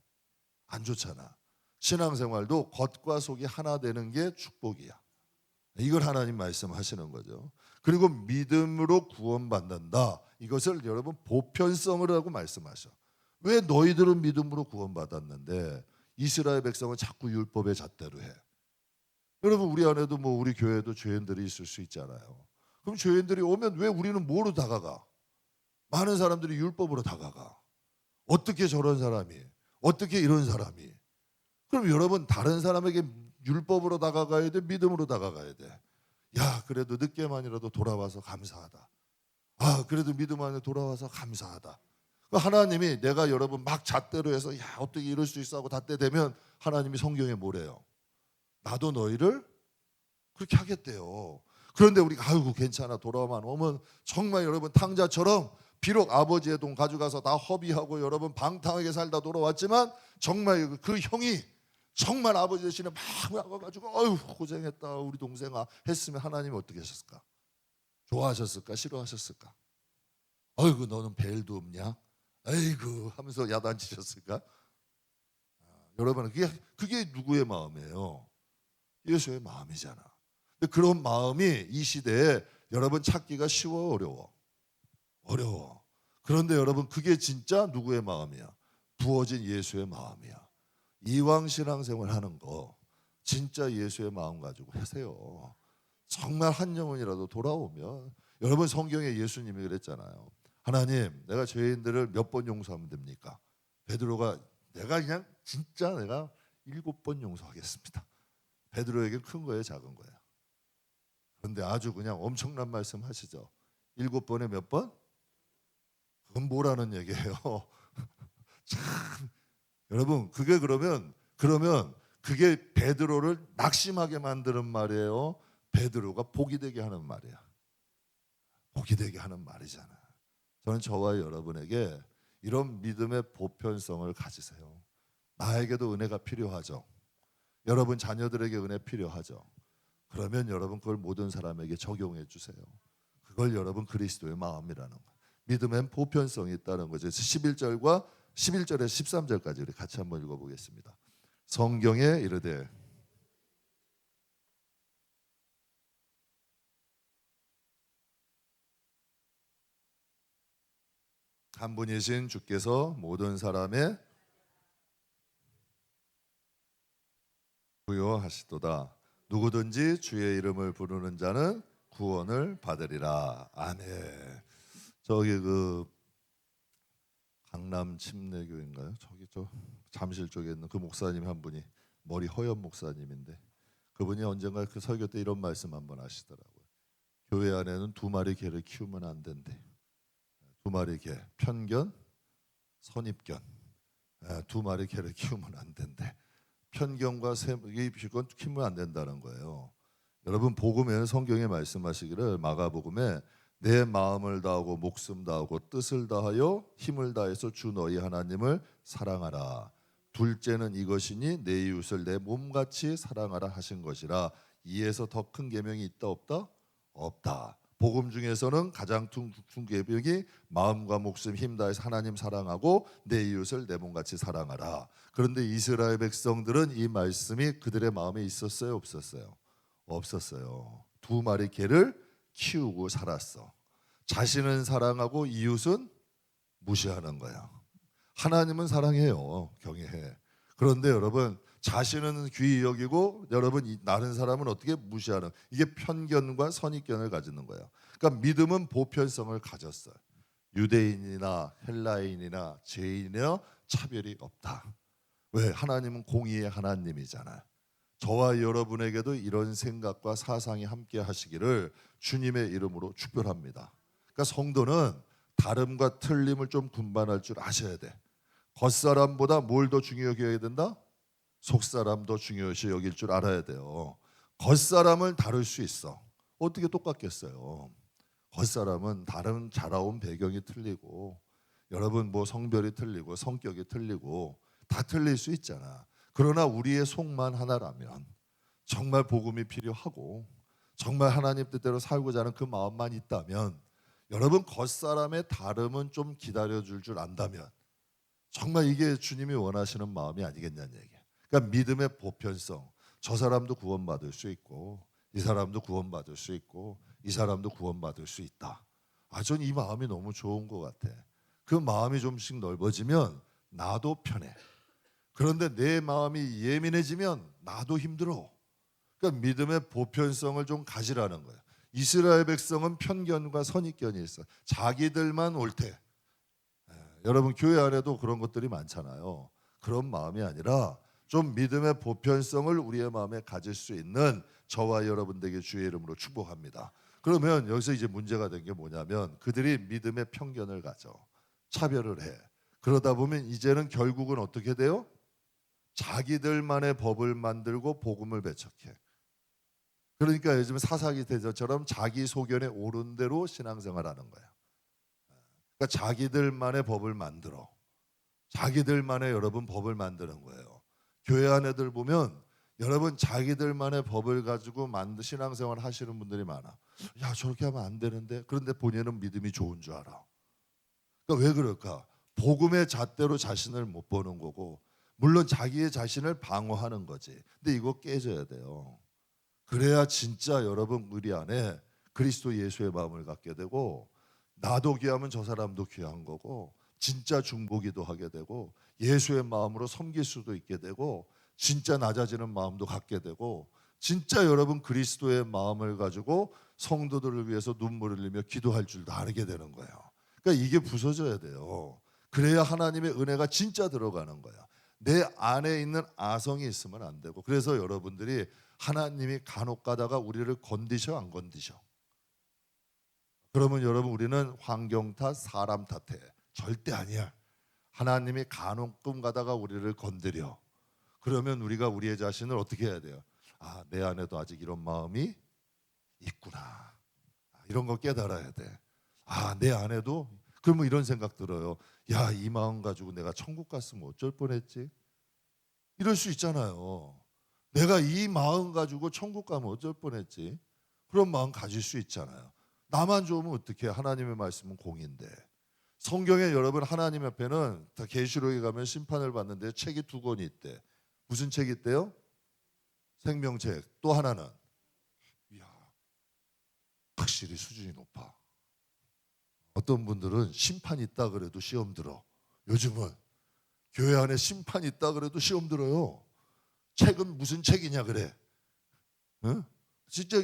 안 좋잖아. 신앙생활도 겉과 속이 하나 되는 게 축복이야. 이걸 하나님 말씀하시는 거죠. 그리고 믿음으로 구원받는다. 이것을 여러분 보편성을 하고 말씀하셔. 왜 너희들은 믿음으로 구원받았는데 이스라엘 백성은 자꾸 율법의 잣대로 해? 여러분 우리 안에도 우리 교회도 죄인들이 있을 수 있잖아요. 그럼 죄인들이 오면 왜 우리는 뭐로 다가가? 많은 사람들이 율법으로 다가가. 어떻게 저런 사람이? 어떻게 이런 사람이? 그럼 여러분 다른 사람에게 율법으로 다가가야 돼? 믿음으로 다가가야 돼? 야 그래도 늦게만이라도 돌아와서 감사하다. 아 그래도 믿음 안에 돌아와서 감사하다. 하나님이 내가 여러분 막 잣대로 해서 야 어떻게 이럴 수 있어 하고 잣대 되면 하나님이 성경에 뭐래요? 나도 너희를 그렇게 하겠대요. 그런데 우리가 아이고 괜찮아 돌아오면 오면 정말 여러분 탕자처럼 비록 아버지의 돈 가져가서 다 허비하고 여러분 방탕하게 살다 돌아왔지만 정말 그 형이 정말 아버지 대신에 막 와가지고 어휴 고생했다 우리 동생아 했으면 하나님이 어떻게 하셨을까? 좋아하셨을까? 싫어하셨을까? 어이구 너는 벨도 없냐? 아이고 하면서 야단치셨을까? 여러분 그게 누구의 마음이에요? 예수의 마음이잖아. 근데 그런 마음이 이 시대에 여러분 찾기가 쉬워 어려워? 어려워. 그런데 여러분 그게 진짜 누구의 마음이야? 부어진 예수의 마음이야. 이왕 신앙생활 하는 거 진짜 예수의 마음 가지고 하세요. 정말 한 영혼이라도 돌아오면 여러분 성경에 예수님이 그랬잖아요. 하나님 내가 죄인들을 몇 번 용서하면 됩니까? 베드로가 내가 그냥 진짜 내가 7번 용서하겠습니다. 베드로에게 큰 거예요 작은 거예요? 그런데 아주 그냥 엄청난 말씀 하시죠. 7번에 몇 번? 그건 뭐라는 얘기예요? 참 여러분 그게 그러면 그게 베드로를 낙심하게 만드는 말이에요. 베드로가 복이 되게 하는 말이야. 복이 되게 하는 말이잖아. 저는 저와 여러분에게 이런 믿음의 보편성을 가지세요. 나에게도 은혜가 필요하죠. 여러분 자녀들에게 은혜 필요하죠. 그러면 여러분 그걸 모든 사람에게 적용해 주세요. 그걸 여러분 그리스도의 마음이라는 거예요. 믿음엔 보편성이 있다는 거죠. 11절과 11절에서 13절까지 우리 같이 한번 읽어보겠습니다. 성경에 이르되 한 분이신 주께서 모든 사람의 부요하시도다. 누구든지 주의 이름을 부르는 자는 구원을 받으리라. 아멘. 저기 강남 침례교인가요? 저기 저 잠실 쪽에 있는 그 목사님 한 분이 머리 허연 목사님인데 그분이 언젠가 그 설교 때 이런 말씀 한번 하시더라고요. 교회 안에는 2마리 개를 키우면 안 된대. 2마리 개, 편견, 선입견. 2마리 개를 키우면 안 된대. 편견과 이건 키우면 안 된다는 거예요. 여러분 복음에는 성경에 말씀하시기를 마가복음에 내 마음을 다하고 목숨 다하고 뜻을 다하여 힘을 다해서 주 너희 하나님을 사랑하라. 둘째는 이것이니 내 이웃을 내 몸같이 사랑하라 하신 것이라. 이에서 더 큰 계명이 있다 없다? 없다. 복음 중에서는 가장 큰 계명이 마음과 목숨 힘 다해서 하나님 사랑하고 내 이웃을 내 몸같이 사랑하라. 그런데 이스라엘 백성들은 이 말씀이 그들의 마음에 있었어요, 없었어요? 없었어요. 2마리 개를 키우고 살았어. 자신은 사랑하고 이웃은 무시하는 거야. 하나님은 사랑해요. 경외해. 그런데 여러분 자신은 귀히 여기고 여러분 다른 사람은 어떻게 무시하는, 이게 편견과 선입견을 가지는 거예요. 그러니까 믿음은 보편성을 가졌어요. 유대인이나 헬라인이나 죄인이나 차별이 없다. 왜? 하나님은 공의의 하나님이잖아요. 저와 여러분에게도 이런 생각과 사상이 함께 하시기를 주님의 이름으로 축복합니다. 그러니까 성도는 다름과 틀림을 좀 분반할 줄 아셔야 돼. 겉사람보다 뭘 더 중요하게 여겨야 된다? 속사람 더 중요시 여길 줄 알아야 돼요. 겉사람을 다룰 수 있어. 어떻게 똑같겠어요? 겉사람은 다른 자라온 배경이 틀리고, 여러분 뭐 성별이 틀리고 성격이 틀리고 다 틀릴 수 있잖아. 그러나 우리의 속만 하나라면, 정말 복음이 필요하고 정말 하나님 뜻대로 살고자 하는 그 마음만 있다면, 여러분 겉사람의 다름은 좀 기다려줄 줄 안다면 정말 이게 주님이 원하시는 마음이 아니겠냐는 얘기예요. 그러니까 믿음의 보편성, 저 사람도 구원받을 수 있고 이 사람도 구원받을 수 있고 이 사람도 구원받을 수 있다. 전 이 마음이 너무 좋은 것 같아. 그 마음이 좀씩 넓어지면 나도 편해. 그런데 내 마음이 예민해지면 나도 힘들어. 그러니까 믿음의 보편성을 좀 가지라는 거예요. 이스라엘 백성은 편견과 선입견이 있어. 자기들만 옳대. 여러분 교회 안에도 그런 것들이 많잖아요. 그런 마음이 아니라 좀 믿음의 보편성을 우리의 마음에 가질 수 있는 저와 여러분들에게 주의 이름으로 축복합니다. 그러면 여기서 이제 문제가 된 게 뭐냐면, 그들이 믿음의 편견을 가져 차별을 해. 그러다 보면 이제는 결국은 어떻게 돼요? 자기들만의 법을 만들고 복음을 배척해. 그러니까 요즘 사사기 대전처럼 자기 소견에 옳은 대로 신앙생활하는 거야. 그러니까 자기들만의 법을 만들어. 자기들만의 여러분 법을 만드는 거예요. 교회 안 애들 보면 여러분 자기들만의 법을 가지고 신앙생활 하시는 분들이 많아. 야, 저렇게 하면 안 되는데. 그런데 본인은 믿음이 좋은 줄 알아. 그러니까 왜 그럴까? 복음의 잣대로 자신을 못 보는 거고, 물론 자기의 자신을 방어하는 거지. 근데 이거 깨져야 돼요. 그래야 진짜 여러분 우리 안에 그리스도 예수의 마음을 갖게 되고, 나도 귀하면 저 사람도 귀한 거고, 진짜 중보기도 하게 되고, 예수의 마음으로 섬길 수도 있게 되고, 진짜 낮아지는 마음도 갖게 되고, 진짜 여러분 그리스도의 마음을 가지고 성도들을 위해서 눈물을 흘리며 기도할 줄도 알게 되는 거예요. 그러니까 이게 부서져야 돼요. 그래야 하나님의 은혜가 진짜 들어가는 거야. 내 안에 있는 아성이 있으면 안 되고. 그래서 여러분들이 하나님이 간혹 가다가 우리를 건드셔 안 건드셔? 그러면 여러분 우리는 환경 탓, 사람 탓해. 절대 아니야. 하나님이 간혹끔 가다가 우리를 건드려. 그러면 우리가 우리의 자신을 어떻게 해야 돼요? 내 안에도 아직 이런 마음이 있구나. 이런 거 깨달아야 돼. 내 안에도. 그러면 이런 생각 들어요. 야, 이 마음 가지고 내가 천국 갔으면 어쩔 뻔했지? 이럴 수 있잖아요. 내가 이 마음 가지고 천국 가면 어쩔 뻔했지? 그런 마음 가질 수 있잖아요. 나만 좋으면 어떡해? 하나님의 말씀은 공인데. 성경에 여러분 하나님 앞에는 다 계시록에 가면 심판을 받는데 책이 2권이 있대. 무슨 책이 있대요? 생명책. 또 하나는, 이야, 확실히 수준이 높아. 어떤 분들은 심판 있다 그래도 시험 들어. 요즘은 교회 안에 심판 있다 그래도 시험 들어요. 책은 무슨 책이냐 그래. 응? 진짜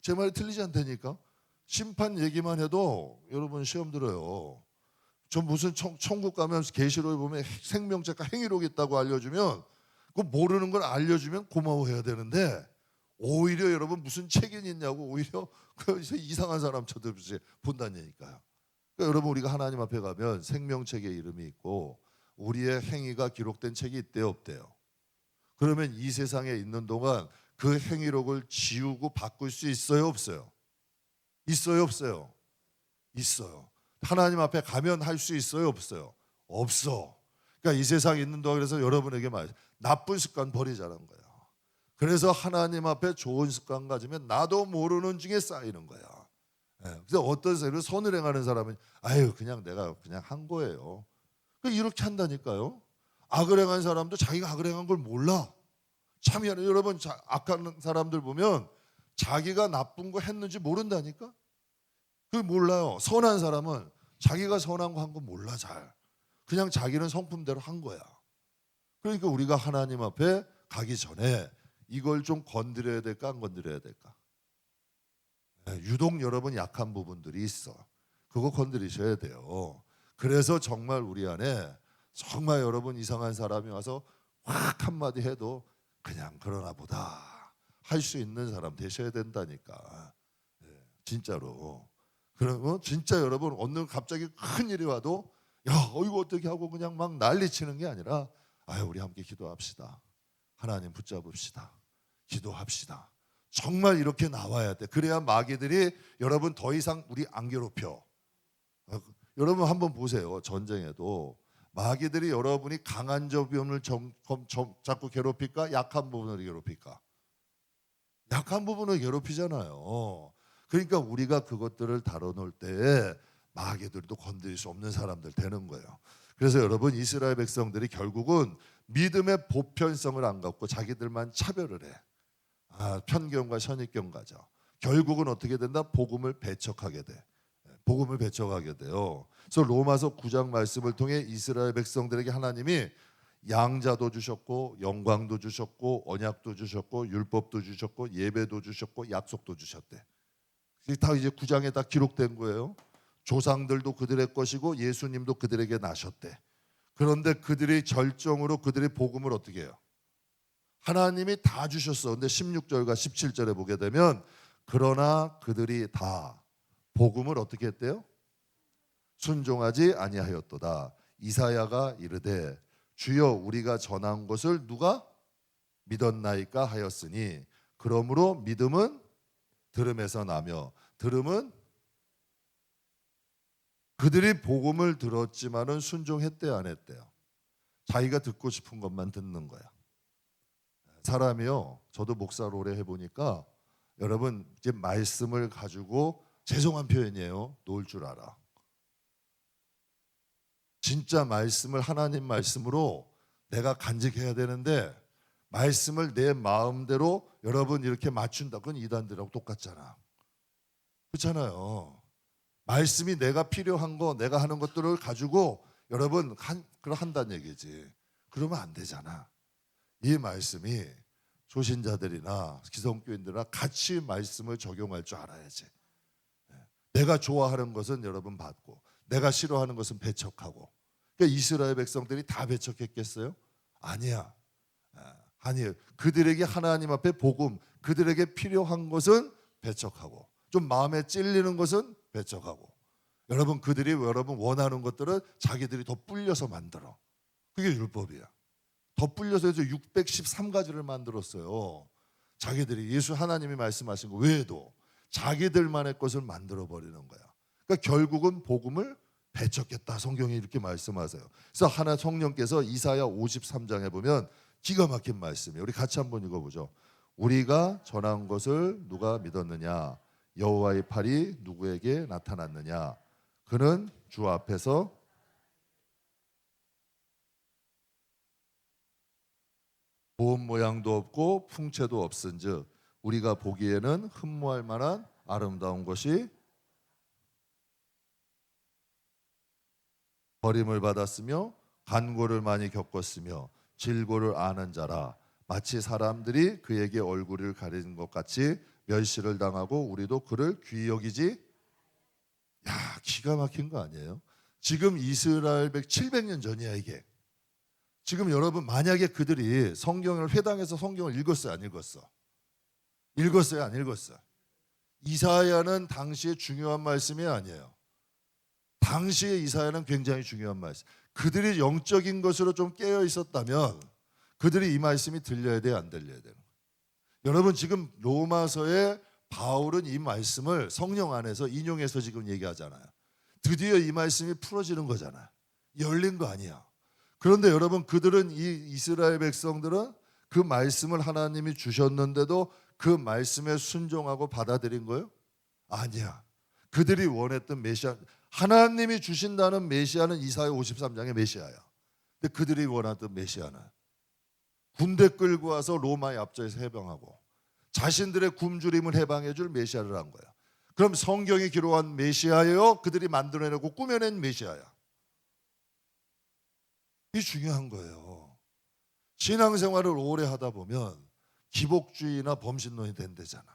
제 말이 틀리지 않다니까. 심판 얘기만 해도 여러분 시험 들어요. 저 무슨 천국 가면 계시록에 보면 생명책과 행위록 있다고 알려주면, 그 모르는 걸 알려주면 고마워해야 되는데, 오히려 여러분 무슨 책이 있냐고 오히려 이상한 사람 쳐다보지 본다는 얘기니까요. 그러니까 여러분 우리가 하나님 앞에 가면 생명책에 이름이 있고 우리의 행위가 기록된 책이 있대요, 없대요? 그러면 이 세상에 있는 동안 그 행위록을 지우고 바꿀 수 있어요, 없어요? 있어요, 없어요? 있어요. 하나님 앞에 가면 할 수 있어요, 없어요? 없어. 그러니까 이 세상에 있는 동안, 그래서 여러분에게 나쁜 습관 버리자는 거야. 그래서 하나님 앞에 좋은 습관 가지면 나도 모르는 중에 쌓이는 거야. 그래서 어떤 사람은 선을 행하는 사람은 그냥 내가 그냥 한 거예요. 이렇게 한다니까요. 악을 행한 사람도 자기가 악을 행한 걸 몰라. 참 희한해요. 여러분 악한 사람들 보면 자기가 나쁜 거 했는지 모른다니까. 그걸 몰라요. 선한 사람은 자기가 선한 거 한 거 몰라 잘. 그냥 자기는 성품대로 한 거야. 그러니까 우리가 하나님 앞에 가기 전에 이걸 좀 건드려야 될까 안 건드려야 될까? 유독 여러분 약한 부분들이 있어. 그거 건드리셔야 돼요. 그래서 정말 우리 안에 정말 여러분 이상한 사람이 와서 확 한마디 해도 그냥 그러나 보다 할 수 있는 사람 되셔야 된다니까. 진짜로. 그러면 진짜 여러분 어느 갑자기 큰 일이 와도 이거 어떻게 하고 그냥 막 난리치는 게 아니라 우리 함께 기도합시다. 하나님 붙잡읍시다. 기도합시다. 정말 이렇게 나와야 돼. 그래야 마귀들이 여러분 더 이상 우리 안 괴롭혀. 여러분 한번 보세요. 전쟁에도 마귀들이 여러분이 강한 부분을 자꾸 괴롭힐까? 약한 부분을 괴롭힐까? 약한 부분을 괴롭히잖아요. 그러니까 우리가 그것들을 다뤄놓을 때에 마귀들도 건드릴 수 없는 사람들 되는 거예요. 그래서 여러분 이스라엘 백성들이 결국은 믿음의 보편성을 안 갖고 자기들만 차별을 해. 편견과 선입견 가져. 결국은 어떻게 된다? 복음을 배척하게 돼. 복음을 배척하게 돼요. 그래서 로마서 9장 말씀을 통해 이스라엘 백성들에게 하나님이 양자도 주셨고 영광도 주셨고 언약도 주셨고 율법도 주셨고 예배도 주셨고 약속도 주셨대. 다 이제 9장에 다 기록된 거예요. 조상들도 그들의 것이고 예수님도 그들에게 나셨대. 그런데 그들이 절정으로 그들의 복음을 어떻게 해요? 하나님이 다 주셨어. 근데 16절과 17절에 보게 되면 그러나 그들이 다 복음을 어떻게 했대요? 순종하지 아니하였도다. 이사야가 이르되 주여 우리가 전한 것을 누가 믿었나이까 하였으니 그러므로 믿음은 들음에서 나며 들음은 그들이 복음을 들었지만은 순종했대요 안 했대요? 자기가 듣고 싶은 것만 듣는 거야. 사람이요. 저도 목사를 오래 해보니까 여러분 이제 말씀을 가지고 죄송한 표현이에요. 놓을 줄 알아. 진짜 말씀을 하나님 말씀으로 내가 간직해야 되는데 말씀을 내 마음대로 여러분 이렇게 맞춘다. 그건 이단들하고 똑같잖아. 그렇잖아요. 말씀이 내가 필요한 거 내가 하는 것들을 가지고 여러분 한다는 얘기지. 그러면 안 되잖아. 이 말씀이 초신자들이나 기성교인들이나 같이 말씀을 적용할 줄 알아야지. 내가 좋아하는 것은 여러분 받고 내가 싫어하는 것은 배척하고. 그러니까 이스라엘 백성들이 다 배척했겠어요? 아니야. 아니에요. 그들에게 하나님 앞에 복음, 그들에게 필요한 것은 배척하고 좀 마음에 찔리는 것은 배척하고. 여러분 그들이 여러분 원하는 것들은 자기들이 더 불려서 만들어. 그게 율법이야. 더 불려서 해서 613가지를 만들었어요. 자기들이 예수 하나님이 말씀하신 거 외에도 자기들만의 것을 만들어 버리는 거야. 그러니까 결국은 복음을 배척했다. 성경이 이렇게 말씀하세요. 그래서 하나 성령께서 이사야 53장에 보면 기가 막힌 말씀이에요. 우리 같이 한번 읽어보죠. 우리가 전한 것을 누가 믿었느냐? 여호와의 팔이 누구에게 나타났느냐? 그는 주 앞에서 보험 모양도 없고 풍채도 없은즉 우리가 보기에는 흠모할 만한 아름다운 것이 버림을 받았으며 간고를 많이 겪었으며 질고를 아는 자라. 마치 사람들이 그에게 얼굴을 가리는 것 같이 멸시를 당하고 우리도 그를 귀히 여기지. 야, 기가 막힌 거 아니에요? 지금 이스라엘 700년 전이야 이게. 지금 여러분 만약에 그들이 성경을 회당에서 성경을 읽었어요 안 읽었어? 읽었어요 안 읽었어? 이사야는 당시에 중요한 말씀이 아니에요. 당시에 이사야는 굉장히 중요한 말씀. 그들이 영적인 것으로 좀 깨어 있었다면 그들이 이 말씀이 들려야 돼요 안 들려야 돼요? 여러분 지금 로마서에 바울은 이 말씀을 성령 안에서 인용해서 지금 얘기하잖아요. 드디어 이 말씀이 풀어지는 거잖아요. 열린 거 아니야. 그런데 여러분 그들은 이 이스라엘 백성들은 그 말씀을 하나님이 주셨는데도 그 말씀에 순종하고 받아들인 거예요? 아니야. 그들이 원했던 메시아, 하나님이 주신다는 메시아는 이사야 53장의 메시아야. 근데 그들이 원하던 메시아는 군대 끌고 와서 로마의 앞자에서 해방하고 자신들의 굶주림을 해방해 줄 메시아를 한 거야. 그럼 성경이 기록한 메시아예요? 그들이 만들어내고 꾸며낸 메시아야? 이게 중요한 거예요. 신앙생활을 오래 하다 보면 기복주의나 범신론이 된대잖아.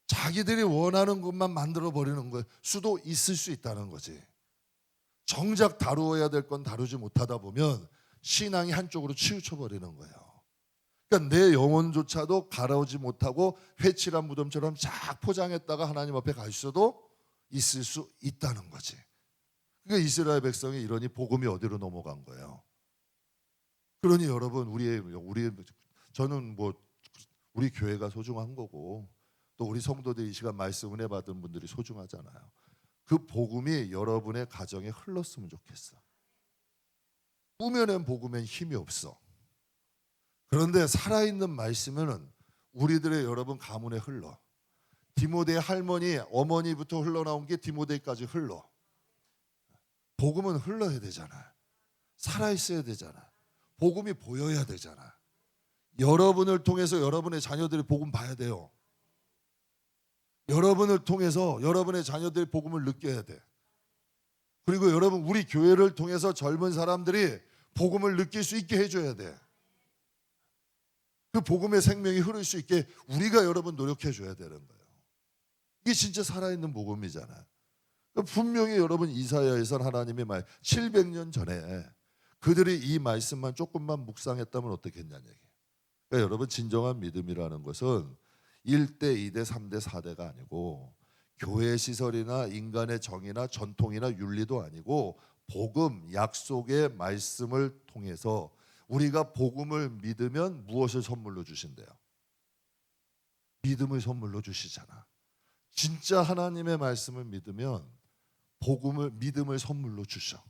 자기들이 원하는 것만 만들어 버리는 거예요. 수도 있을 수 있다는 거지. 정작 다루어야 될 건 다루지 못하다 보면 신앙이 한쪽으로 치우쳐 버리는 거예요. 그러니까 내 영혼조차도 가라오지 못하고 회칠한 무덤처럼 쫙 포장했다가 하나님 앞에 갈 수도 있을 수 있다는 거지. 그러니까 이스라엘 백성이 이러니 복음이 어디로 넘어간 거예요. 그러니 여러분 우리 저는 뭐 우리 교회가 소중한 거고 또 우리 성도들이 이 시간 말씀 은혜 받은 분들이 소중하잖아요. 그 복음이 여러분의 가정에 흘렀으면 좋겠어. 꾸며낸 복음엔 힘이 없어. 그런데 살아있는 말씀은 우리들의 여러분 가문에 흘러. 디모데 할머니, 어머니부터 흘러나온 게 디모데까지 흘러. 복음은 흘러야 되잖아. 살아있어야 되잖아. 복음이 보여야 되잖아. 여러분을 통해서 여러분의 자녀들이 복음 봐야 돼요. 여러분을 통해서 여러분의 자녀들이 복음을 느껴야 돼. 그리고 여러분 우리 교회를 통해서 젊은 사람들이 복음을 느낄 수 있게 해줘야 돼. 그 복음의 생명이 흐를 수 있게 우리가 여러분 노력해 줘야 되는 거예요. 이게 진짜 살아있는 복음이잖아요. 분명히 여러분 이사야에서 하나님의 말 700년 전에 그들이 이 말씀만 조금만 묵상했다면 어떻겠냐는 얘기예요. 그러니까 여러분 진정한 믿음이라는 것은 1대, 2대, 3대, 4대가 아니고 교회 시설이나 인간의 정의나 전통이나 윤리도 아니고 복음, 약속의 말씀을 통해서 우리가 복음을 믿으면 무엇을 선물로 주신대요? 믿음을 선물로 주시잖아. 진짜 하나님의 말씀을 믿으면 믿음을 선물로 주셔.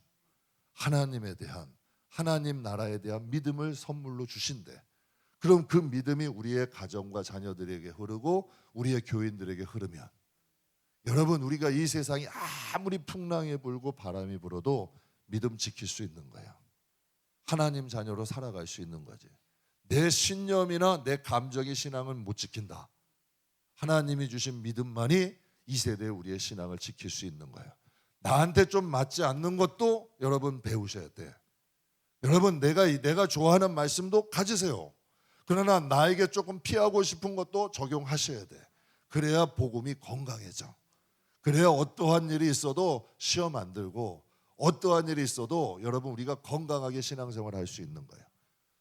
하나님에 대한, 하나님 나라에 대한 믿음을 선물로 주신대. 그럼 그 믿음이 우리의 가정과 자녀들에게 흐르고 우리의 교인들에게 흐르면 여러분 우리가 이 세상이 아무리 풍랑이 불고 바람이 불어도 믿음 지킬 수 있는 거예요. 하나님 자녀로 살아갈 수 있는 거지. 내 신념이나 내 감정의 신앙은 못 지킨다. 하나님이 주신 믿음만이 이 세대에 우리의 신앙을 지킬 수 있는 거예요. 나한테 좀 맞지 않는 것도 여러분 배우셔야 돼. 여러분 내가 좋아하는 말씀도 가지세요. 그러나 나에게 조금 피하고 싶은 것도 적용하셔야 돼. 그래야 복음이 건강해져. 그래야 어떠한 일이 있어도 시험 안 들고 어떠한 일이 있어도 여러분 우리가 건강하게 신앙생활을 할 수 있는 거예요.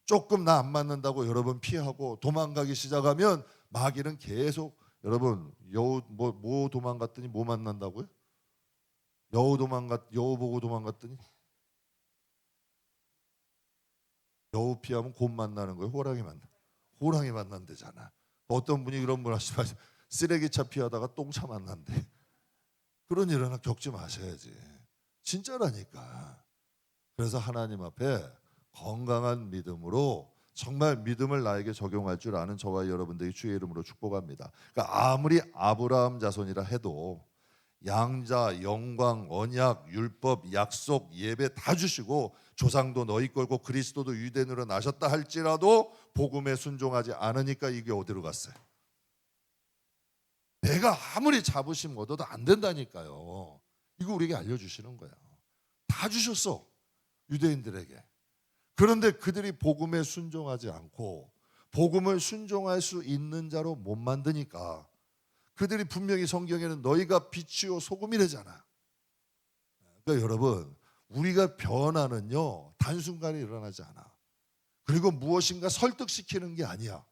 조금 나 안 맞는다고 여러분 피하고 도망가기 시작하면 마귀는 계속 여러분 여우 뭐 도망갔더니 뭐 만난다고요? 여우 보고 도망갔더니 여우 피하면 곰 만나는 거예요. 호랑이 만난대잖아. 어떤 분이 그런 분 하시면 쓰레기차 피하다가 똥차 만난대. 그런 일은 하나 겪지 마셔야지. 진짜라니까. 그래서 하나님 앞에 건강한 믿음으로 정말 믿음을 나에게 적용할 줄 아는 저와 여러분들이 주의 이름으로 축복합니다. 그러니까 아무리 아브라함 자손이라 해도 양자, 영광, 언약, 율법, 약속, 예배 다 주시고 조상도 너희 걸고 그리스도도 유대인으로 나셨다 할지라도 복음에 순종하지 않으니까 이게 어디로 갔어요? 내가 아무리 자부심 얻어도 안 된다니까요. 이거 우리에게 알려주시는 거예요. 다 주셨어, 유대인들에게. 그런데 그들이 복음에 순종하지 않고 복음을 순종할 수 있는 자로 못 만드니까 그들이 분명히 성경에는 너희가 빛이요 소금이래잖아. 그러니까 여러분 우리가 변화는요 단순간에 일어나지 않아. 그리고 무엇인가 설득시키는 게 아니야.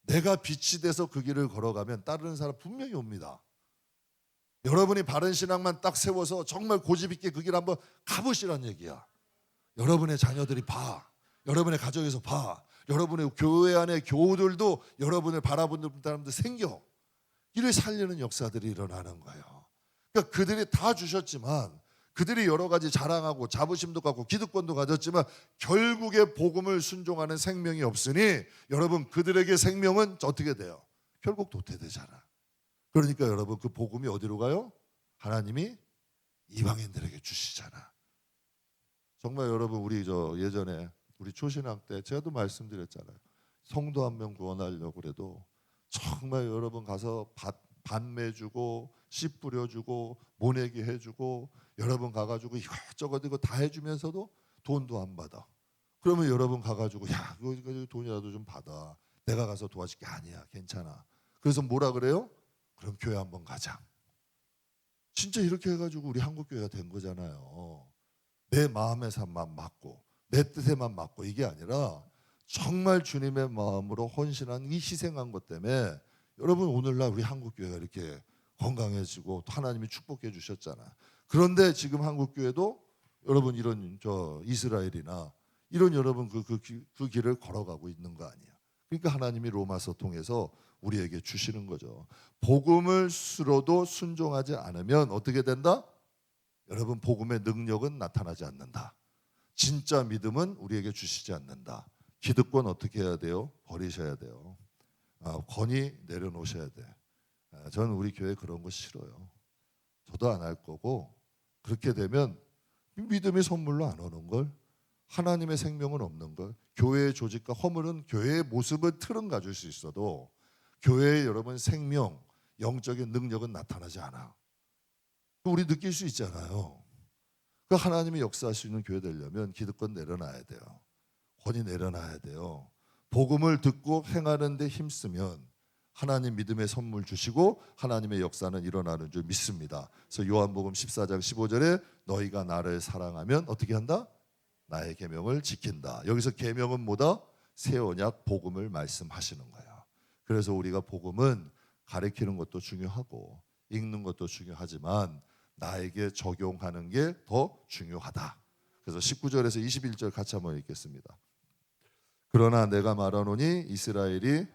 내가 빛이 돼서 그 길을 걸어가면 따르는 사람 분명히 옵니다. 여러분이 바른 신앙만 딱 세워서 정말 고집 있게 그 길 한번 가보시란 얘기야. 여러분의 자녀들이 봐. 여러분의 가정에서 봐. 여러분의 교회 안에 교우들도 여러분을 바라보는 사람들 생겨. 이를 살리는 역사들이 일어나는 거예요. 그러니까 그들이 다 주셨지만 그들이 여러 가지 자랑하고 자부심도 갖고 기득권도 가졌지만 결국에 복음을 순종하는 생명이 없으니 여러분 그들에게 생명은 어떻게 돼요? 결국 도태되잖아. 그러니까 여러분 그 복음이 어디로 가요? 하나님이 이방인들에게 주시잖아. 정말 여러분 우리 예전에 우리 초신앙 때 제가도 말씀드렸잖아요. 성도 한 명 구원하려고 그래도 정말 여러분 가서 반매주고 씨 뿌려주고 모내기 해주고 여러분 가가지고 이것저것 이거 다 해주면서도 돈도 안 받아. 그러면 여러분 가가지고 야 이거 돈이라도 좀 받아. 내가 가서 도와줄게. 아니야 괜찮아. 그래서 뭐라 그래요? 그럼 교회 한번 가자. 진짜 이렇게 해가지고 우리 한국교회가 된 거잖아요. 내 마음에만 맞고 내 뜻에만 맞고 이게 아니라 정말 주님의 마음으로 헌신한 이 희생한 것 때문에 여러분 오늘날 우리 한국교회가 이렇게 건강해지고 하나님이 축복해 주셨잖아. 그런데 지금 한국교회도 여러분 이런 이스라엘이나 이런 여러분 그 길을 걸어가고 있는 거 아니야. 그러니까 하나님이 로마서 통해서 우리에게 주시는 거죠. 복음을 스스로도 순종하지 않으면 어떻게 된다? 여러분, 복음의 능력은 나타나지 않는다. 진짜 믿음은 우리에게 주시지 않는다. 기득권 어떻게 해야 돼요? 버리셔야 돼요. 권위 내려놓으셔야 돼. 저는 우리 교회 그런 거 싫어요. 저도 안 할 거고, 그렇게 되면 믿음이 선물로 안 오는 걸, 하나님의 생명은 없는 걸, 교회의 조직과 허물은 교회의 모습은 틀은 가질 수 있어도 교회의 여러분 생명, 영적인 능력은 나타나지 않아. 우리 느낄 수 있잖아요. 그 하나님이 역사할 수 있는 교회 되려면 기득권 내려놔야 돼요. 권위 내려놔야 돼요. 복음을 듣고 행하는 데 힘쓰면 하나님 믿음의 선물 주시고 하나님의 역사는 일어나는 줄 믿습니다. 그래서 요한복음 14장 15절에 너희가 나를 사랑하면 어떻게 한다? 나의 계명을 지킨다. 여기서 계명은 뭐다? 새 언약 복음을 말씀하시는 거예요. 그래서 우리가 복음은 가르치는 것도 중요하고 읽는 것도 중요하지만 나에게 적용하는 게 더 중요하다. 그래서 19절에서 21절 같이 한번 읽겠습니다. 그러나 내가 말하노니 이스라엘이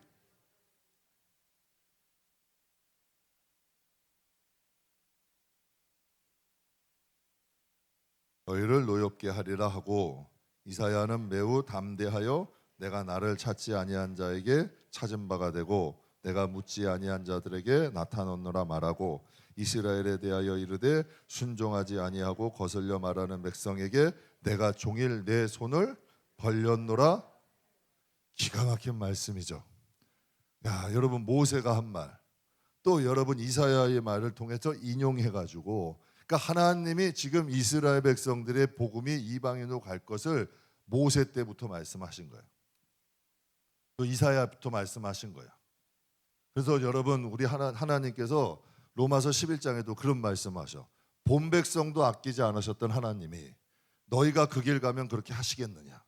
너희를 노엽게 하리라 하고 이사야는 매우 담대하여 내가 나를 찾지 아니한 자에게 찾은 바가 되고 내가 묻지 아니한 자들에게 나타났노라 말하고 이스라엘에 대하여 이르되 순종하지 아니하고 거슬려 말하는 백성에게 내가 종일 내 손을 벌렸노라. 기가 막힌 말씀이죠. 야, 여러분 모세가 한 말, 또 여러분 이사야의 말을 통해서 인용해가지고, 그러니까 하나님이 지금 이스라엘 백성들의 복음이 이방인으로 갈 것을 모세 때부터 말씀하신 거예요. 또 이사야부터 말씀하신 거예요. 그래서 여러분 우리 하나님께서 로마서 11장에도 그런 말씀하셔. 본 백성도 아끼지 않으셨던 하나님이 너희가 그 길 가면 그렇게 하시겠느냐?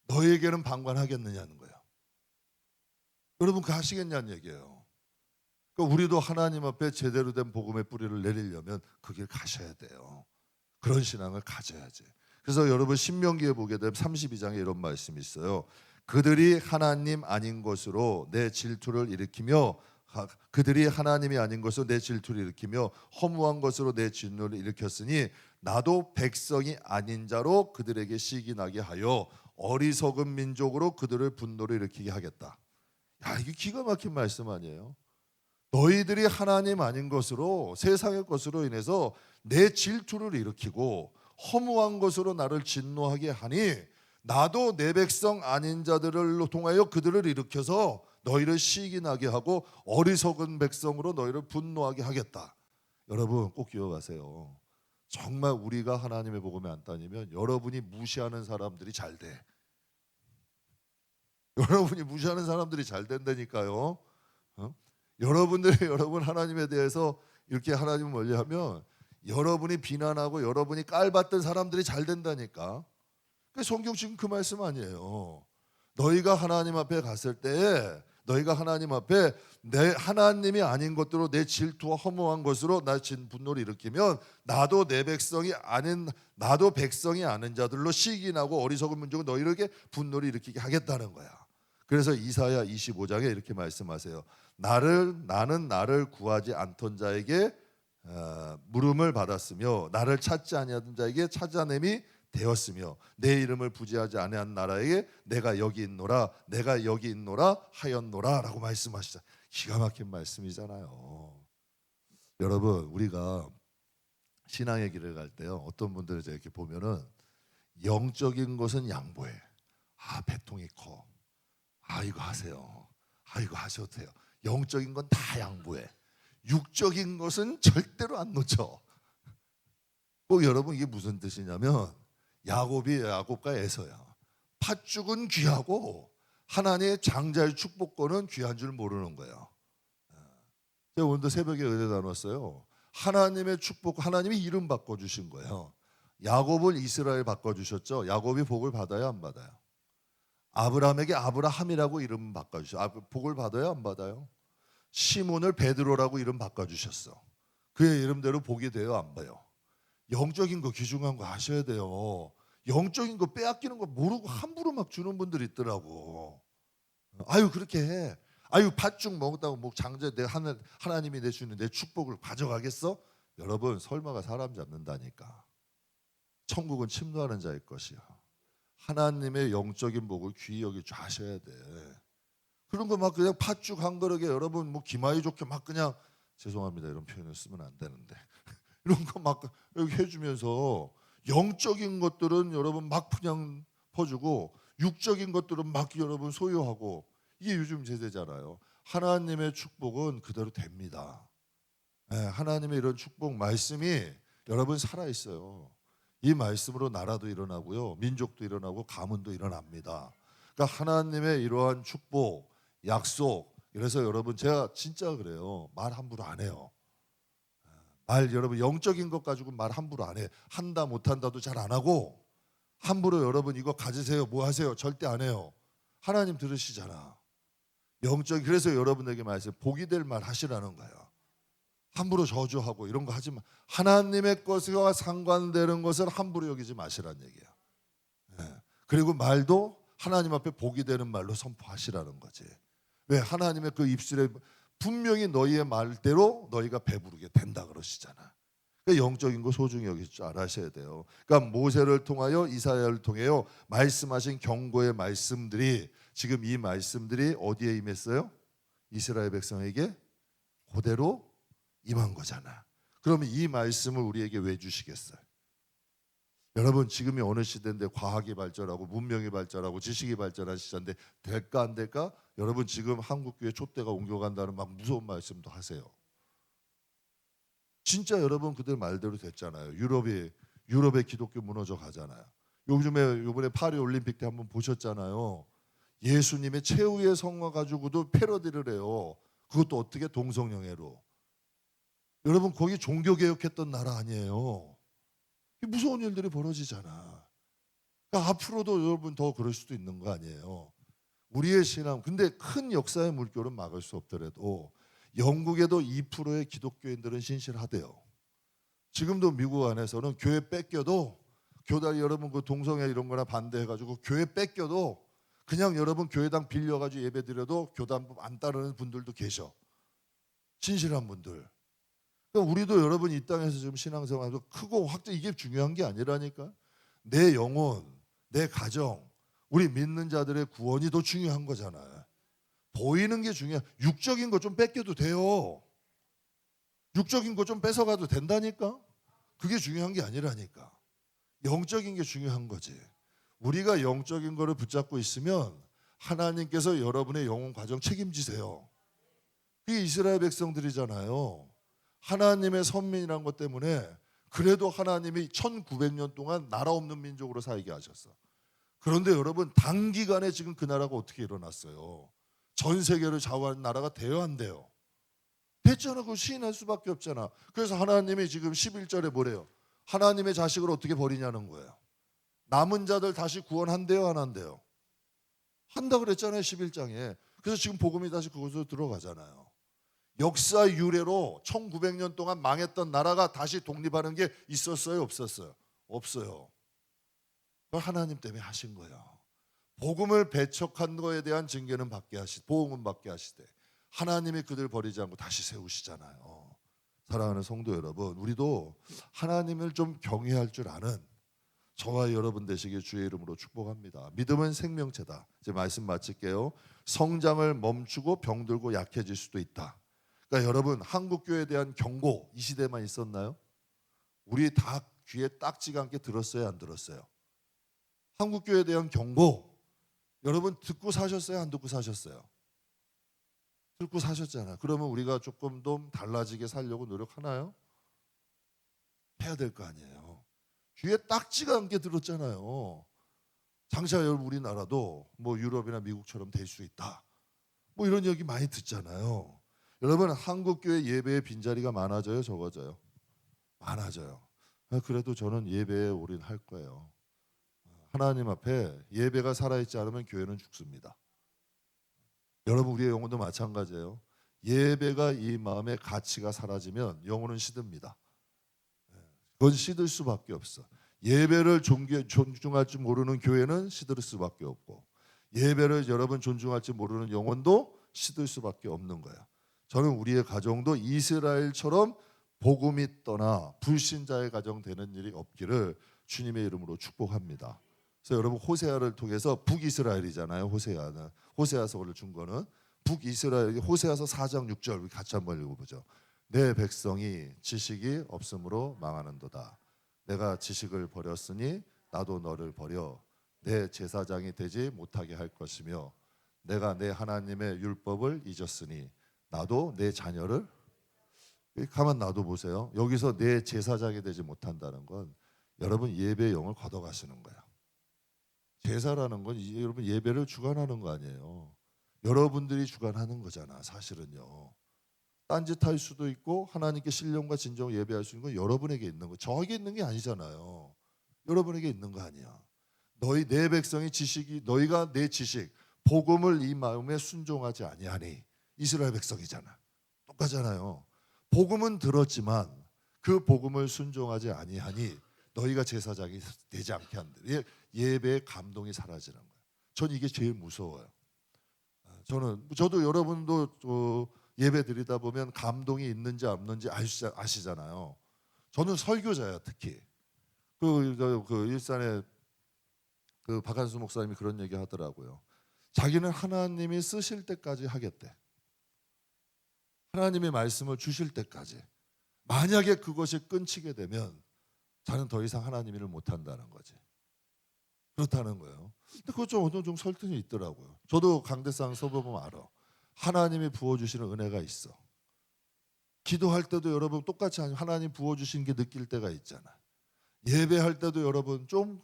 너희에게는 방관하겠느냐는 거예요. 여러분 그 하시겠냐는 얘기예요. 그러니까 우리도 하나님 앞에 제대로 된 복음의 뿌리를 내리려면 그 길 가셔야 돼요. 그런 신앙을 가져야지. 그래서 여러분 신명기에 보게 되면 32장에 이런 말씀이 있어요. 그들이 하나님 아닌 것으로 내 질투를 일으키며 그들이 하나님이 아닌 것으로 내 질투를 일으키며 허무한 것으로 내 진노를 일으켰으니 나도 백성이 아닌 자로 그들에게 시기 나게 하여 어리석은 민족으로 그들을 분노를 일으키게 하겠다. 야, 이게 기가 막힌 말씀 아니에요? 너희들이 하나님 아닌 것으로 세상의 것으로 인해서 내 질투를 일으키고 허무한 것으로 나를 진노하게 하니 나도 내 백성 아닌 자들을 통하여 그들을 일으켜서 너희를 시기나게 하고 어리석은 백성으로 너희를 분노하게 하겠다. 여러분 꼭 기억하세요. 정말 우리가 하나님의 복음에 안 다니면 여러분이 무시하는 사람들이 잘 돼. 여러분이 무시하는 사람들이 잘 된다니까요. 여러분들이 여러분 하나님에 대해서 이렇게 하나님을 멀리하면 여러분이 비난하고 여러분이 깔봤던 사람들이 잘 된다니까. 성경 지금 그 말씀 아니에요. 너희가 하나님 앞에 갔을 때에 너희가 하나님 앞에 내 하나님이 아닌 것들로 내 질투와 허무한 것으로 나 분노를 일으키면 나도 내 백성이 아닌 나도 백성이 아닌 자들로 시기나고 어리석은 민족은 너희에게 분노를 일으키게 하겠다는 거야. 그래서 이사야 25장에 이렇게 말씀하세요. 나는 나를 구하지 않던 자에게 물음을 받았으며 나를 찾지 아니하던 자에게 찾아냄이 되었으며 내 이름을 부지하지 아니한 나라에게 내가 여기 있노라 내가 여기 있노라 하였노라 라고 말씀하시죠. 기가 막힌 말씀이잖아요. 여러분 우리가 신앙의 길을 갈 때요 어떤 분들을 이렇게 보면은 영적인 것은 양보해. 배통이 커. 이거 하세요. 이거 하셔도 돼요. 영적인 건 다 양보해. 육적인 것은 절대로 안 놓쳐. 꼭 여러분 이게 무슨 뜻이냐면 야곱과 에서야. 팥죽은 귀하고 하나님의 장자의 축복권은 귀한 줄 모르는 거예요. 제가 오늘도 새벽에 의뢰 나눴어요. 하나님의 축복, 하나님이 이름 바꿔주신 거예요. 야곱을 이스라엘 바꿔주셨죠. 야곱이 복을 받아요, 안 받아요? 아브라함에게 아브라함이라고 이름 바꿔주셨어요. 복을 받아요, 안 받아요? 시몬을 베드로라고 이름 바꿔주셨어. 그의 이름대로 복이 돼요, 안 봐요? 영적인 거 귀중한 거 아셔야 돼요. 영적인 거 빼앗기는 거 모르고 함부로 막 주는 분들이 있더라고. 아유 그렇게 해. 아유 팥죽 먹었다고 뭐 장자 내 하나님이 내주는 내 축복을 가져가겠어? 여러분 설마가 사람 잡는다니까. 천국은 침노하는 자의 것이야. 하나님의 영적인 복을 귀히 여기 하셔야 돼. 그런 거 막 그냥 팥죽 한 그릇에 여러분 뭐 기마이 좋게 막 그냥 죄송합니다 이런 표현을 쓰면 안 되는데 이런 거 막 여기 해주면서 영적인 것들은 여러분 막 그냥 퍼주고 육적인 것들은 막 여러분 소유하고 이게 요즘 세대잖아요. 하나님의 축복은 그대로 됩니다. 하나님의 이런 축복 말씀이 여러분 살아 있어요. 이 말씀으로 나라도 일어나고요, 민족도 일어나고 가문도 일어납니다. 그러니까 하나님의 이러한 축복, 약속. 그래서 여러분 제가 진짜 그래요. 말 함부로 안 해요. 말 여러분 영적인 것 가지고 말 함부로 안 해. 한다 못한다도 잘 안 하고 함부로 여러분 이거 가지세요 뭐 하세요 절대 안 해요. 하나님 들으시잖아. 영적 그래서 여러분에게 말씀 복이 될 말 하시라는 거예요. 함부로 저주하고 이런 거 하지 마. 하나님의 것과 상관되는 것을 함부로 여기지 마시라는 얘기야. 그리고 말도 하나님 앞에 복이 되는 말로 선포하시라는 거지. 왜? 하나님의 그 입술에 분명히 너희의 말대로 너희가 배부르게 된다 그러시잖아. 그러니까 영적인 거 소중히 여길 줄 알아셔야 돼요. 그러니까 모세를 통하여 이사야를 통하여 말씀하신 경고의 말씀들이 지금 이 말씀들이 어디에 임했어요? 이스라엘 백성에게 그대로 임한 거잖아. 그러면 이 말씀을 우리에게 왜 주시겠어요? 여러분 지금이 어느 시대인데 과학이 발전하고 문명이 발전하고 지식이 발전한 시대인데 될까 안 될까? 여러분 지금 한국교회 촛대가 옮겨간다는 막 무서운 말씀도 하세요. 진짜 여러분 그들 말대로 됐잖아요. 유럽의 기독교 무너져 가잖아요. 요번에 파리 올림픽 때 한번 보셨잖아요. 예수님의 최후의 성화 가지고도 패러디를 해요. 그것도 어떻게 동성영애로. 여러분 거기 종교 개혁했던 나라 아니에요. 무서운 일들이 벌어지잖아. 그러니까 앞으로도 여러분 더 그럴 수도 있는 거 아니에요. 우리의 신앙 근데 큰 역사의 물결은 막을 수 없더라도 영국에도 2%의 기독교인들은 신실하대요. 지금도 미국 안에서는 교회 뺏겨도 교단 여러분 그 동성애 이런 거나 반대해가지고 교회 뺏겨도 그냥 여러분 교회당 빌려가지고 예배드려도 교단법 안 따르는 분들도 계셔. 신실한 분들. 그러니까 우리도 여러분 이 땅에서 지금 신앙생활도 크고 확장 이게 중요한 게 아니라니까. 내 영혼, 내 가정, 우리 믿는 자들의 구원이 더 중요한 거잖아요. 보이는 게 중요해. 육적인 거 좀 뺏겨도 돼요. 육적인 거 좀 뺏어가도 된다니까. 그게 중요한 게 아니라니까. 영적인 게 중요한 거지. 우리가 영적인 거를 붙잡고 있으면 하나님께서 여러분의 영혼 과정 책임지세요. 그게 이스라엘 백성들이잖아요. 하나님의 선민이란 것 때문에 그래도 하나님이 1900년 동안 나라 없는 민족으로 살게 하셨어. 그런데 여러분 단기간에 지금 그 나라가 어떻게 일어났어요? 전 세계를 좌우하는 나라가 돼요 안 돼요? 됐잖아. 그거 시인할 수밖에 없잖아. 그래서 하나님이 지금 11절에 뭐래요? 하나님의 자식을 어떻게 버리냐는 거예요. 남은 자들 다시 구원한대요 안 한대요? 한다 그랬잖아요 11장에. 그래서 지금 복음이 다시 그곳으로 들어가잖아요. 역사 유래로 1900년 동안 망했던 나라가 다시 독립하는 게 있었어요 없었어요? 없어요. 그걸 하나님 때문에 하신 거예요. 복음을 배척한 거에 대한 징계는 받게 하시되 보응은 받게 하시되 하나님이 그들 버리지 않고 다시 세우시잖아요. 사랑하는 성도 여러분, 우리도 하나님을 좀 경외할 줄 아는 저와 여러분 되시길 주의 이름으로 축복합니다. 믿음은 생명체다. 이제 말씀 마칠게요. 성장을 멈추고 병들고 약해질 수도 있다. 그러니까 여러분 한국교회에 대한 경고 이 시대만 있었나요? 우리 다 귀에 딱지가 않게 들었어요 안 들었어요? 한국교회에 대한 경고 여러분 듣고 사셨어요 안 듣고 사셨어요? 듣고 사셨잖아요. 그러면 우리가 조금 더 달라지게 살려고 노력하나요? 해야 될 거 아니에요. 귀에 딱지가 않게 들었잖아요. 장차 여러분 우리나라도 뭐 유럽이나 미국처럼 될 수 있다. 뭐 이런 얘기 많이 듣잖아요. 여러분 한국교회 예배의 빈자리가 많아져요 적어져요? 많아져요. 그래도 저는 예배에 올인할 거예요. 하나님 앞에 예배가 살아있지 않으면 교회는 죽습니다. 여러분 우리의 영혼도 마찬가지예요. 예배가 이 마음의 가치가 사라지면 영혼은 시듭니다. 그건 시들 수밖에 없어. 예배를 존중할 줄 모르는 교회는 시들 수밖에 없고 예배를 여러분 존중할지 모르는 영혼도 시들 수밖에 없는 거야. 저는 우리의 가정도 이스라엘처럼 복음이 떠나 불신자의 가정 되는 일이 없기를 주님의 이름으로 축복합니다. 그래서 여러분 호세아를 통해서 북이스라엘이잖아요. 호세아는 호세아서를 준 거는 북이스라엘. 호세아서 4장 6절 우리 같이 한번 읽어보죠. 내 백성이 지식이 없으므로 망하는도다. 내가 지식을 버렸으니 나도 너를 버려 내 제사장이 되지 못하게 할 것이며 내가 내 하나님의 율법을 잊었으니 나도 내 자녀를 가만 놔둬 보세요. 여기서 내 제사장이 되지 못한다는 건 여러분 예배의 영을 걷어가시는 거야. 제사라는 건 여러분 예배를 주관하는 거 아니에요. 여러분들이 주관하는 거잖아. 사실은요. 딴짓할 수도 있고 하나님께 신령과 진정으로 예배할 수 있는 건 여러분에게 있는 거. 저에게 있는 게 아니잖아요. 여러분에게 있는 거 아니야. 너희 내 백성이 지식이 너희가 내 지식 복음을 이 마음에 순종하지 아니하니 이스라엘 백성이잖아. 똑같잖아요. 복음은 들었지만 그 복음을 순종하지 아니하니 너희가 제사장이 되지 않게 한다. 예배의 감동이 사라지는 거예요. 전 이게 제일 무서워요. 저도 여러분도 예배 드리다 보면 감동이 있는지 없는지 아시잖아요. 저는 설교자야. 특히 그 일산에 그 박한수 목사님이 그런 얘기 하더라고요. 자기는 하나님이 쓰실 때까지 하겠대. 하나님의 말씀을 주실 때까지. 만약에 그것이 끊치게 되면 자는 더 이상 하나님 일을 못한다는 거지. 그렇다는 거예요. 근데 그것 좀 어느 정도 설득이 있더라고요. 저도 강대상 서보면 알아. 하나님이 부어주시는 은혜가 있어. 기도할 때도 여러분 똑같이 하나님 부어주시는 게 느낄 때가 있잖아. 예배할 때도 여러분 좀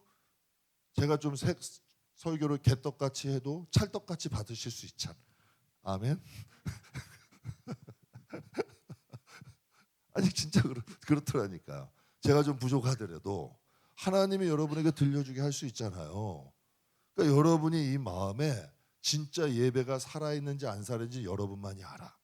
제가 좀 설교를 개떡같이 해도 찰떡같이 받으실 수 있잖아. 아멘. 아니 진짜 그렇더라니까. 제가 좀 부족하더라도 하나님이 여러분에게 들려주게 할 수 있잖아요. 그러니까 여러분이 이 마음에 진짜 예배가 살아있는지 안 살아있는지 여러분만이 알아.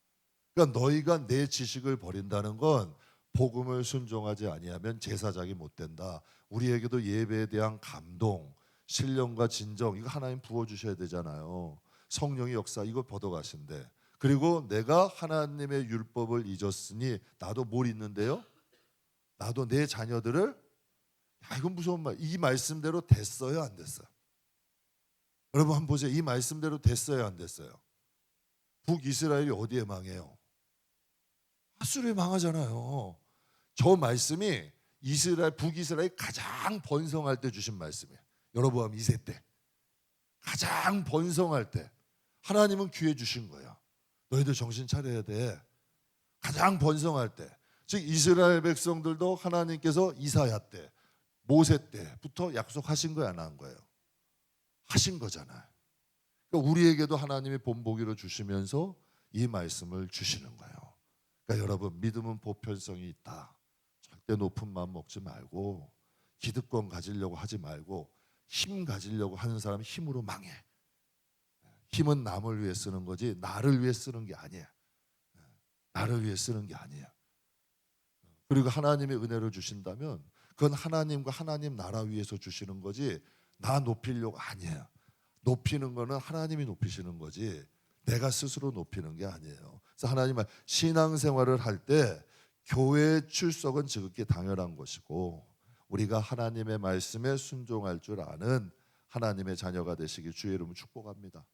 그러니까 너희가 내 지식을 버린다는 건 복음을 순종하지 아니하면 제사장이 못 된다. 우리에게도 예배에 대한 감동, 신령과 진정 이거 하나님 부어주셔야 되잖아요. 성령의 역사 이거 걷어가신대. 그리고 내가 하나님의 율법을 잊었으니 나도 뭘 잊는데요? 나도 내 자녀들을 이건 무서운 말. 이 말씀대로 됐어요 안 됐어요? 여러분 한번 보세요. 이 말씀대로 됐어요 안 됐어요? 북이스라엘이 어디에 망해요? 하수르에 망하잖아요. 저 말씀이 북이스라엘이 가장 번성할 때 주신 말씀이에요. 여로보암 2세 때 가장 번성할 때 하나님은 기회 주신 거야. 너희들 정신 차려야 돼. 가장 번성할 때. 즉 이스라엘 백성들도 하나님께서 이사야 때 모세 때부터 약속하신 거야 안 한 거예요? 하신 거잖아요. 그러니까 우리에게도 하나님이 본보기로 주시면서 이 말씀을 주시는 거예요. 그러니까 여러분 믿음은 보편성이 있다. 절대 높은 마음 먹지 말고 기득권 가지려고 하지 말고 힘 가지려고 하는 사람은 힘으로 망해. 힘은 남을 위해 쓰는 거지 나를 위해 쓰는 게 아니야. 나를 위해 쓰는 게 아니야. 그리고 하나님의 은혜를 주신다면 그건 하나님과 하나님 나라 위해서 주시는 거지 나 높이려고 아니에요. 높이는 거는 하나님이 높이시는 거지 내가 스스로 높이는 게 아니에요. 그래서 하나님 신앙생활을 할 때 교회 출석은 지극히 당연한 것이고 우리가 하나님의 말씀에 순종할 줄 아는 하나님의 자녀가 되시길 주의 이름으로 축복합니다.